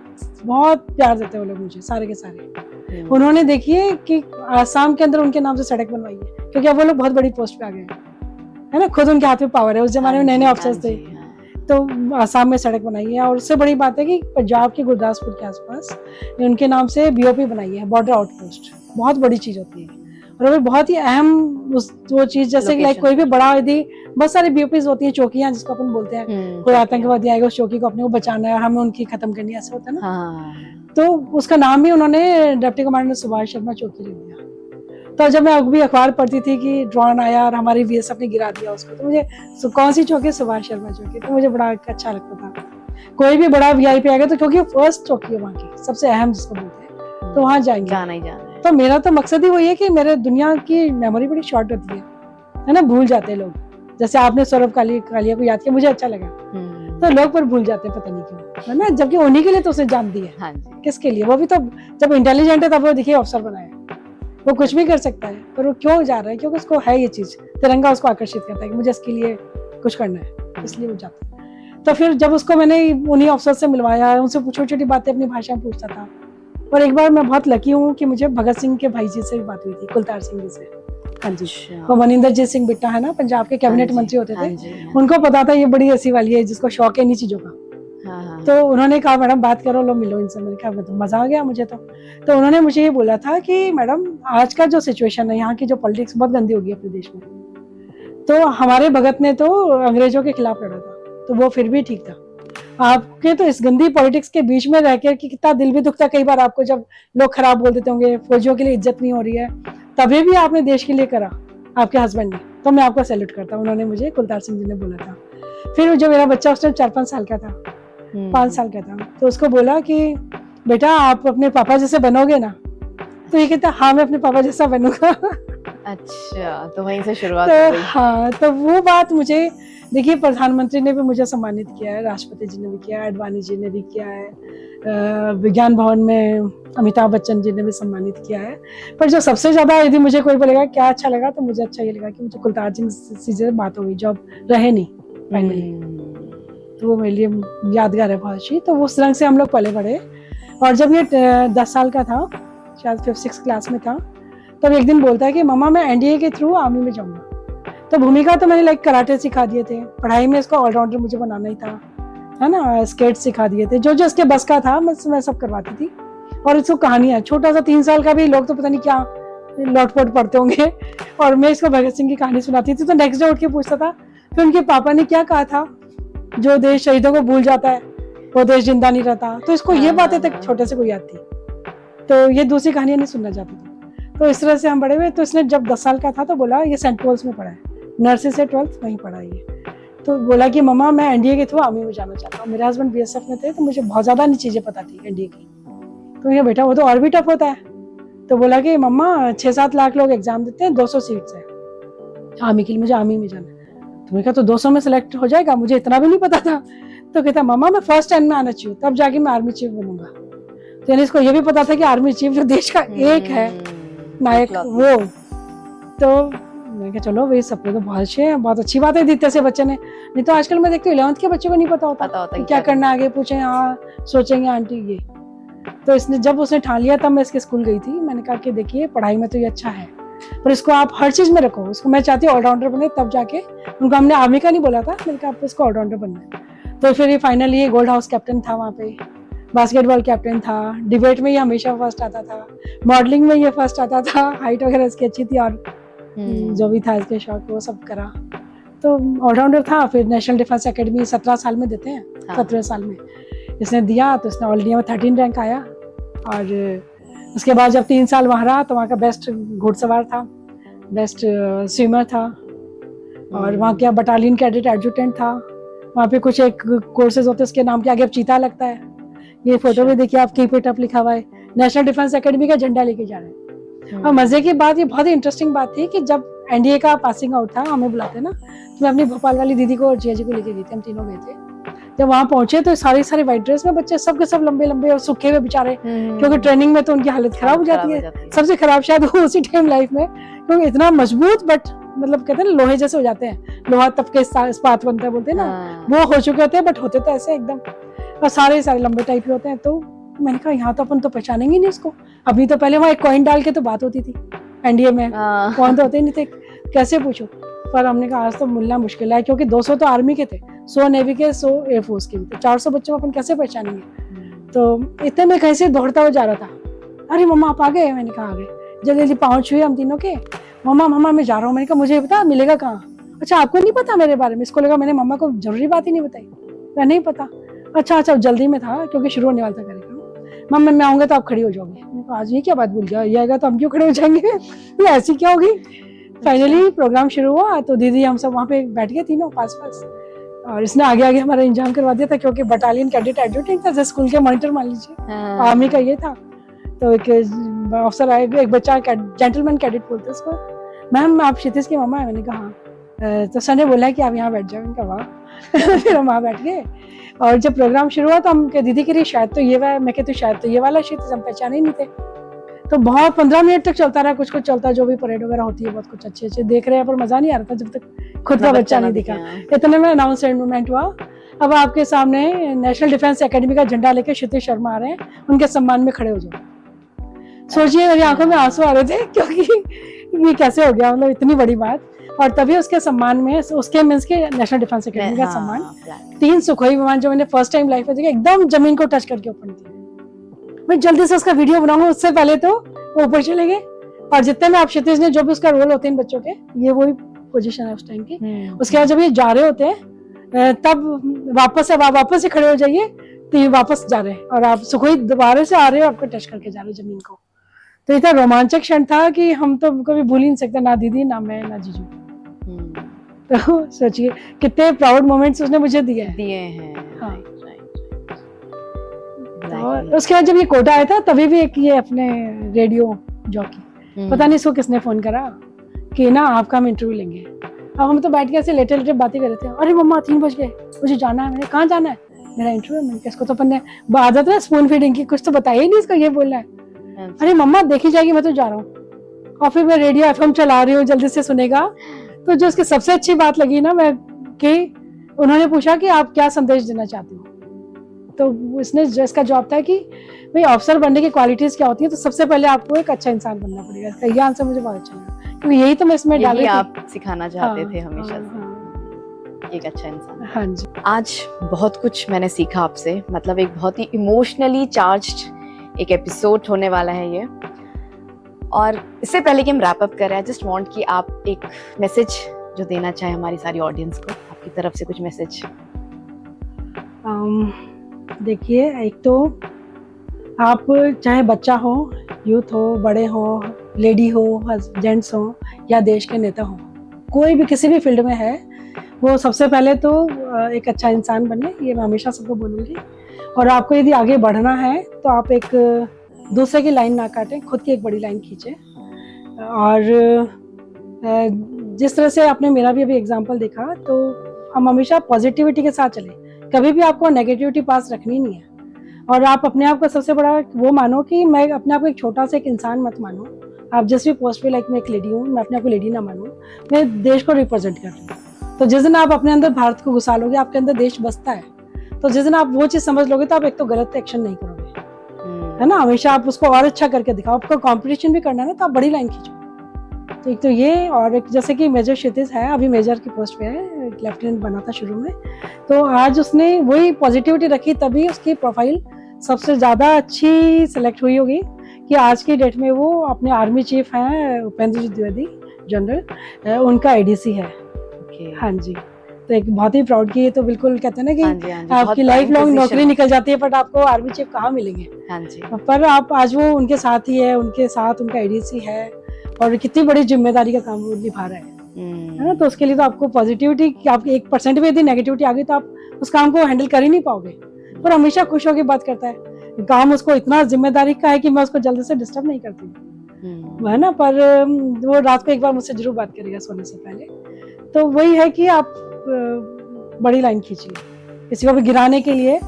बहुत प्यार देते वो लोग मुझे, सारे के सारे। उन्होंने देखिए कि आसाम के अंदर उनके नाम से सड़क बनवाई है, क्योंकि अब वो लोग बहुत बड़ी पोस्ट पे आ गए है ना, खुद उनके हाथ में पावर है। उस जमाने में नए नए ऑफिसर्स थे, तो आसाम में सड़क बनाई है। और उससे बड़ी बात है कि पंजाब के गुरदासपुर के आसपास उनके नाम से बीओपी बनाई है, बॉर्डर आउटपोस्ट। बहुत बड़ी चीज होती है और वो बहुत ही अहम वो चीज, जैसे लाइक कोई भी बड़ा, यदि बहुत सारी बीओपीज होती हैं, चौकियां जिसको अपन बोलते हैं, कोई आतंकवादी आएगा उस चौकी को अपने को बचाना है और हमें उनकी खत्म करनी है, ऐसा होता है ना। तो उसका नाम भी उन्होंने डिप्टी कमांडर सुभाष शर्मा चौकी रख दिया। तो जब मैं अभी अखबार पढ़ती थी कि ड्रोन आया और हमारी बीएसएफ ने गिरा दिया उसको, तो मुझे कौन सी चौकी, सुभाष शर्मा चौकी, तो मुझे बड़ा अच्छा लगता था। कोई भी बड़ा वीआईपी आएगा तो, क्योंकि फर्स्ट चौकी है वहाँ की, सबसे अहम जिसको बोलते हैं, तो वहाँ जाएंगे, जाना ही जाना है। तो मेरा तो मकसद ही वही है कि मेरे दुनिया की मेमोरी बड़ी शॉर्ट होती है ना, भूल जाते हैं लोग। जैसे आपने सौरभ कालिया को याद किया, मुझे अच्छा लगा, तो लोग पर भूल जाते हैं पता नहीं क्यों, है ना, जबकि उन्हीं के लिए तो उसे जान दी है। हाँ जी। किसके लिए? वो भी तो जब इंटेलिजेंट है तब वो देखिए अफसर बनाया, वो कुछ भी कर सकता है, पर वो क्यों जा रहा है? क्योंकि उसको है ये चीज, तिरंगा उसको आकर्षित करता है कि मुझे इसके लिए कुछ करना है, इसलिए वो जाता है। तो फिर जब उसको मैंने उन्हीं अफसर से मिलवाया, उनसे छोटी छोटी बातें अपनी भाषा में पूछता था। और एक बार मैं बहुत लकी हूँ कि मुझे भगत सिंह के भाई जी से भी बात हुई थी, कुलतार सिंह जी से। हाँ जी, वो मनिंदर सिंह बिट्टा है ना, पंजाब के कैबिनेट मंत्री होते थे, उनको पता था ये बड़ी ऐसी वाली है जिसको शौक है इन्हीं चीजों का। तो उन्होंने कहा मैडम बात करो, लो मिलो इनसे। मैंने कहा तो मजा आ गया मुझे। तो उन्होंने मुझे ये बोला था कि मैडम आज का जो सिचुएशन है, यहाँ की जो पॉलिटिक्स बहुत गंदी होगी अपने देश में, तो हमारे भगत ने तो अंग्रेजों के खिलाफ लड़ा था, तो वो फिर भी ठीक था। आपके तो इस गंदी पॉलिटिक्स के बीच में रह के कितना दिल भी दुखता कई बार आपको, जब लोग खराब बोल देते होंगे, फौजियों के लिए इज्जत नहीं हो रही है, तभी भी आपने देश के लिए करा, आपके हस्बैंड ने, तो मैं आपको सैल्यूट करता हूँ। उन्होंने मुझे, कुलतार सिंह जी ने बोला था। फिर जो मेरा बच्चा उस टाइम 4-5 साल का था, 5 साल का था, तो उसको बोला कि बेटा आप अपने पापा जैसे बनोगे ना? तो ये कहता हाँ मैं अपने पापा जैसा बनूंगा। अच्छा, तो वहीं से शुरुआत तो हो गई। हाँ, तो वो बात मुझे, देखिए प्रधानमंत्री ने भी मुझे सम्मानित किया है, राष्ट्रपति जी ने भी किया है, आडवाणी जी ने भी किया है, विज्ञान भवन में अमिताभ बच्चन जी ने भी सम्मानित किया है। पर जो सबसे ज्यादा यदि मुझे कोई बोलेगा क्या अच्छा लगा, तो मुझे अच्छा ये लगा कि मुझे कुलतार सिंह से बात हो गई, जो अब रहे नहीं फाइनली। तो वो मेरे लिए यादगार है बहुत अच्छी। तो उस रंग से हम लोग पले बढ़े। और जब ये 10 साल का था, शायद 5th क्लास में था, तब एक दिन बोलता है कि मम्मा मैं एनडीए के थ्रू आर्मी में जाऊंगा। तो भूमिका तो मैंने लाइक कराटे सिखा दिए थे, पढ़ाई में इसको ऑलराउंडर मुझे बनाना ही था, है ना, स्केट सिखा दिए थे, जो जो इसके बस का था मैं सब करवाती थी। और इसको कहानियां, छोटा सा 3 साल का भी, लोग तो पता नहीं क्या लौटपोट पढ़ते होंगे, और मैं इसको भगत सिंह की कहानी सुनाती थी, तो नेक्स्ट डे उठ के पूछता था फिर उनके पापा ने क्या कहा था, जो देश शहीदों को भूल जाता है वो देश जिंदा नहीं रहता। तो इसको ये बातें तक छोटे से को याद थी, तो ये दूसरी कहानियां नहीं सुनना चाहती थी। तो इस तरह से हम बड़े हुए। तो इसने जब 10 साल का था तो बोला, ये सेंट पॉल्स में पढ़ा है, नर्सरी से 12th वहीं पढ़ा है। तो बोला कि मम्मा मैं एनडीए के थ्रू आर्मी में जाना चाहता हूँ। मेरे हस्बैंड बीएसएफ में थे, तो मुझे बहुत ज्यादा नहीं चीजें पता थी एनडीए की। तो ये बेटा वो तो और भी टफ होता है। तो बोला कि मम्मा 6-7 लाख लोग एग्जाम देते हैं, 200 सीट्स है आर्मी के लिए, मुझे आर्मी में जाना है। तो मैंने कहा तो 200 में सिलेक्ट हो जाएगा? मुझे इतना भी नहीं पता था। तो कहता मम्मा मैं फर्स्ट 10 में आना चाहिए, तब जाके मैं आर्मी चीफ बनूंगा। तो यानी इसको ये भी पता था कि आर्मी चीफ जो देश का एक है नायक, वो। तो मैं कहा चलो भाई, सपने तो बहुत अच्छे हैं, बहुत अच्छी बात है दित्य से बच्चे ने। नहीं तो आजकल मैं देखती हूँ 11th के बच्चे को नहीं पता होता क्या करना आगे, पूछे हाँ सोचेंगे आंटी ये। तो इसने जब उसने ठान लिया तब मैं इसके स्कूल गई थी। मैंने कहा कि देखिए पढ़ाई में तो ये अच्छा है, पर इसको आप हर चीज में रखो, इसको मैं चाहती हूँ ऑलराउंडर बने। तब जाके उनको हमने आर्मी का नहीं बोला था, मैंने कहा आपको इसको ऑलराउंडर बनना है। तो फिर ये फाइनली गोल्ड हाउस कैप्टन था वहाँ पे, बास्केटबॉल कैप्टन था, डिबेट में ये हमेशा फर्स्ट आता था, मॉडलिंग में ये फर्स्ट आता था, हाइट वगैरह इसकी अच्छी थी, और जो भी था इसके शौक वो सब करा। तो ऑलराउंडर था। फिर नेशनल डिफेंस एकेडमी 17 साल में देते हैं, 17 साल में इसने दिया, तो इसने ऑल इंडिया में 13 रैंक आया। और उसके बाद जब 3 साल वहाँ रहा तो वहाँ का बेस्ट घुड़सवार था, बेस्ट स्विमर था, और वहाँ का बटालियन कैडेट एडजुटेंट था। वहाँ पे कुछ एक कोर्सेज होते हैं उसके नाम के आगे अब चीता लगता है। ये फोटो में देखिए आप, कीप इट अप लिखा हुआ है, नेशनल डिफेंस एकेडमी का झंडा लेके जा रहे हैं। और मजे की बात, ये बहुत ही इंटरेस्टिंग बात थी कि जब एनडीए का पासिंग आउट था, हमें बुलाते ना, तो मैं अपनी भोपाल वाली दीदी को और जिया जी को लेके गई थी, हम तीनों गए थे। जब वहाँ पहुंचे तो सारे व्हाइट ड्रेस में बच्चे, सबके सब लंबे लंबे और सूखे हुए बेचारे, क्योंकि ट्रेनिंग में तो उनकी हालत खराब हो जाती है, सबसे खराब शायद वो उसी टाइम लाइफ में, क्योंकि इतना मजबूत, बट मतलब कहते हैं ना लोहे जैसे हो जाते हैं, लोहा तब के इस्पात बनता है बोलते हैं ना, वो हो चुके होते हैं, बट होते तो ऐसे एकदम, और सारे लंबे टाइप के होते हैं। तो मैंने कहा यहाँ तो अपन तो पहचानेंगे नहीं उसको। अभी तो पहले वहाँ एक कॉइन डाल के तो बात होती थी एनडीए में, कौन तो होते नहीं थे, कैसे पूछो। पर हमने कहा आज तो मिलना मुश्किल है, क्योंकि 200 तो आर्मी के थे, 100 नेवी के, 100 एयरफोर्स के भी थे, 400 बच्चों को अपन कैसे पहचानेंगे। तो इतने में कैसे दौड़ता हुआ जा रहा था, अरे मम्मा आप आ गए। मैंने कहा आ गए, जल्दी जल्दी पाँव छुए हम तीनों के, मम्मा मम्मा मैं जा रहा हूँ। मैंने कहा मुझे पता मिलेगा कहाँ? अच्छा आपको नहीं पता मेरे बारे में? इसको लगा मैंने मम्मा को जरूरी बात ही नहीं बताई, मैं नहीं पता। अच्छा जल्दी में था क्योंकि शुरू होने वाला था कार्यक्रम। मम्मा मैं आऊंगा तो आप खड़ी हो जाओगे। मैंने कहा आज ये क्या बात भूल गया, ये आएगा तो हम क्यों खड़े हो जाएंगे, तो ऐसी क्या होगी। फाइनली प्रोग्राम शुरू हुआ तो दीदी हम सब वहाँ पे बैठ गए तीनों पास, और इसने आगे आगे हमारा इंतजाम करवा दिया था, क्योंकि बटालियन कैडेट एडजुटेंट था, स्कूल के मॉनिटर मान लीजिए, आर्मी का ये था। तो एक अफसर आए, एक बच्चा जेंटलमैन कैडेट बोलते उसको, मैम आप क्षितिज की मम्मा है? मैंने कहा हाँ। तो सर ने बोला है कि आप यहाँ बैठ जाओ। मैंने कहा वाह। फिर हम वहाँ बैठ गए, और जब प्रोग्राम शुरू हुआ तो हम दीदी के लिए शायद तो ये वाला, मैं कहती शायद तो ये वाला क्षितिज, हम पहचाने ही नहीं थे। तो बहुत 15 मिनट तक चलता रहा, कुछ चलता, जो भी परेड वगैरह होती है बहुत कुछ अच्छे देख रहे हैं, पर मजा नहीं आ रहा था जब तक खुद का बच्चा नहीं दिखा। इतने में अनाउंसमेंट हुआ, अब आपके सामने नेशनल डिफेंस एकेडमी का झंडा लेकर क्षितिज शर्मा आ रहे हैं, उनके सम्मान में खड़े हो जाओ। सोचिए मेरी आंखों में आंसू आ रहे थे, क्योंकि ये कैसे हो गया, मतलब इतनी बड़ी बात। और तभी उसके सम्मान में, उसके मींस के नेशनल डिफेंस एकेडमी का सम्मान, 3 सुखोई विमान जो मैंने फर्स्ट टाइम लाइफ में देखे, एकदम जमीन को टच करके ऊपर निकले। मैं जल्दी से उसका वीडियो बनाऊंगा, उससे पहले तो वो ऊपर चले गए। और जितने में आप क्षितिज ने जो भी उसका रोल होते हैं बच्चों के, ये वही पोजीशन है उस टाइम की। उसके बाद जब ये जा रहे होते हैं तब वापस से खड़े हो जाइए, तो ये वापस जा रहे हैं, और आप सुखोई दोबारा से आ रहे हो, आपको टच करके जा रहे हो जमीन को। तो इतना रोमांचक क्षण था कि हम तो कभी भूल ही नहीं सकते, ना दीदी ना मैं ना जीजू। तो सोचिए कितने प्राउड मोमेंट्स उसने मुझे दिए हैं। हाँ। और उसके बाद जब ये कोटा आया था तभी भी एक ये अपने रेडियो जॉकी, पता नहीं इसको किसने फोन करा कि ना आपका हम इंटरव्यू लेंगे। अब हम तो बैठ के ऐसे लेटे बातें कर रहे थे, अरे मम्मा 3 बज गए, मुझे जाना है। मैंने कहाँ जाना है? मेरा इंटरव्यू। मैंने इसको तो अपन ने आदत है स्पून फीडिंग की, कुछ तो बताया ही नहीं इसको, ये बोलना है। अरे मम्मा देखी जाएगी, मैं तो जा रहा हूँ। और फिर मैं रेडियो एफएम चला रही हूँ, जल्दी से सुनेगा। तो जो उसकी सबसे अच्छी बात लगी ना, मैं कि उन्होंने पूछा कि आप क्या संदेश देना चाहते हो, तो इसने इसका जवाब था कि भाई ऑफिसर बनने की क्वालिटीज क्या होती है, तो सबसे पहले आपको एक अच्छा इंसान बनना पड़ेगा। इसका ये आंसर मुझे बहुत अच्छा लगा, क्योंकि यही तो मैं इसमें डाल रही थी, आप सिखाना चाहते थे हमेशा से एक अच्छा इंसान। हाँ जी। आज बहुत कुछ मैंने सीखा आपसे, मतलब एक बहुत ही इमोशनली चार्ज्ड एक एपिसोड होने वाला है ये। और इससे पहले कि हम रैप अप करें, आई जस्ट वांट कि आप एक मैसेज जो देना चाहे हमारी सारी ऑडियंस को, आपकी तरफ से कुछ मैसेज। देखिए, एक तो आप चाहे बच्चा हो, यूथ हो, बड़े हो, लेडी हो, जेंट्स हो, या देश के नेता हो, कोई भी किसी भी फील्ड में है, वो सबसे पहले तो एक अच्छा इंसान बने, ये मैं हमेशा सबको बोलूँगी। और आपको यदि आगे बढ़ना है तो आप एक दूसरे की लाइन ना काटें, खुद की एक बड़ी लाइन खींचें। और जिस तरह से आपने मेरा भी अभी एग्जाम्पल देखा, तो हम हमेशा पॉजिटिविटी के साथ चलें, कभी भी आपको नेगेटिविटी पास रखनी नहीं है। और आप अपने आप को सबसे बड़ा वो मानो कि मैं अपने आप को एक छोटा सा एक इंसान मत मानो। आप जिस भी पोस्ट पे, लाइक मैं एक लेडी हूँ, मैं अपने आप को लेडी ना मानूँ, मैं देश को रिप्रेजेंट कर रही हूँ। तो जिस दिन आप अपने अंदर भारत को घुसा लोगे, आपके अंदर देश बसता है, तो जिस दिन आप वो चीज़ समझ लोगे तो आप एक तो गलत एक्शन नहीं करोगे। है ना, हमेशा आप उसको और अच्छा करके दिखाओ। आपको कंपटीशन भी करना है ना, तो आप बड़ी लाइन खींचो। तो एक तो ये, और एक जैसे कि मेजर क्षितिज है, अभी मेजर की पोस्ट पे है, लेफ्टिनेंट बना था शुरू में, तो आज उसने वही पॉजिटिविटी रखी, तभी उसकी प्रोफाइल सबसे ज़्यादा अच्छी सेलेक्ट हुई होगी कि आज की डेट में वो अपने आर्मी चीफ हैं उपेंद्र द्विवेदी जनरल, उनका एडीसी है। हाँ जी, तो एक बहुत ही प्राउड की, ये तो बिल्कुल कहते हैं ना कि हाँ जी, हाँ जी, आपकी लाइफ लॉन्ग नौकरी निकल जाती है, बट आपको आर्मी चीफ कहाँ मिलेंगे। हाँ जी, पर आप आज वो उनके साथ ही है, उनके साथ उनका एडीसी है, और कितनी बड़ी जिम्मेदारी का काम वो निभा रहा है ना। तो उसके लिए तो आपको पॉजिटिविटी, आपकी 1% भी यदि नेगेटिविटी आ गई तो आप उस काम को हैंडल कर ही नहीं पाओगे। पर हमेशा खुश होकर बात करता है, काम उसको इतना जिम्मेदारी का है कि मैं उसको जल्दी से डिस्टर्ब नहीं करती, है ना। पर वो रात को एक बार मुझसे जरूर बात करेगा सोने से पहले। तो वही है कि आप बड़ी लाइन खींचिए, किसी को भी गिराने के लिए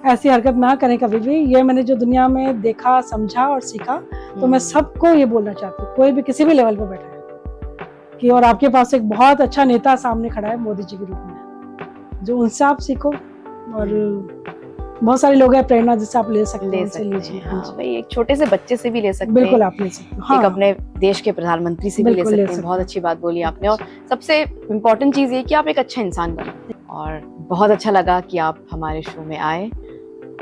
ऐसी हरकत ना करें कभी भी। ये मैंने जो दुनिया में देखा, समझा और सीखा, तो मैं सबको ये बोलना चाहती हूँ, कोई भी किसी भी लेवल पर बैठा है कि, और आपके पास एक बहुत अच्छा नेता सामने खड़ा है मोदी जी के रूप में, जो उनसे आप सीखो। और बहुत सारे लोग हैं प्रेरणा जिससे आप ले सकते हैं। हाँ, भाई एक छोटे से बच्चे से भी ले सकते हैं, बिल्कुल आप ले सकते हैं। एक अपने देश के प्रधानमंत्री से भी ले सकते हैं। बहुत अच्छी बात बोली आपने, और सबसे इम्पोर्टेंट चीज ये कि आप एक अच्छा इंसान बने। और बहुत अच्छा लगा कि आप हमारे शो में आए,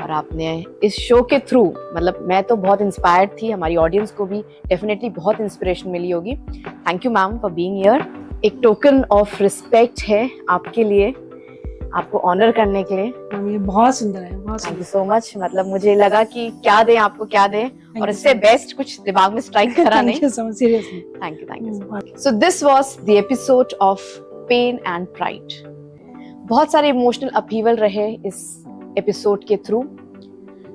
और आपने इस शो के थ्रू, मतलब मैं तो बहुत इंस्पायर्ड थी, हमारी ऑडियंस को भी डेफिनेटली बहुत इंस्पिरेशन मिली होगी। Thank you ma'am for being here. एक टोकन ऑफ रिस्पेक्ट है आपके लिए, आपको ऑनर करने के लिए। ये बहुत सुंदर है, बहुत थैंक यू सो मच। मतलब मुझे लगा कि क्या दें आपको, क्या दें, और इससे बेस्ट कुछ दिमाग में स्ट्राइक करा नहीं। Seriously thank you. So this was the episode of pain and pride. बहुत सारे इमोशनल अपहीवल रहे इस एपिसोड के थ्रू।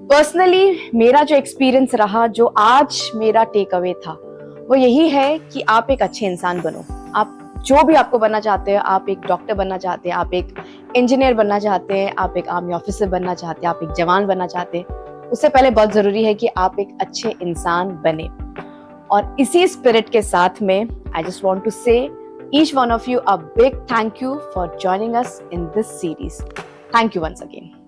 पर्सनली मेरा जो एक्सपीरियंस रहा, जो आज मेरा टेक अवे था, वो यही है कि आप एक अच्छे इंसान बनो। आप जो भी आपको बनना चाहते हैं, आप एक डॉक्टर बनना चाहते हैं, आप एक इंजीनियर बनना चाहते हैं, आप एक आर्मी ऑफिसर बनना चाहते हैं, आप एक जवान बनना चाहते हैं, उससे पहले बहुत जरूरी है कि आप एक अच्छे इंसान बने। और इसी स्पिरिट के साथ में आई जस्ट वांट टू से each one of you a big thank you for joining us in this series. Thank you once again.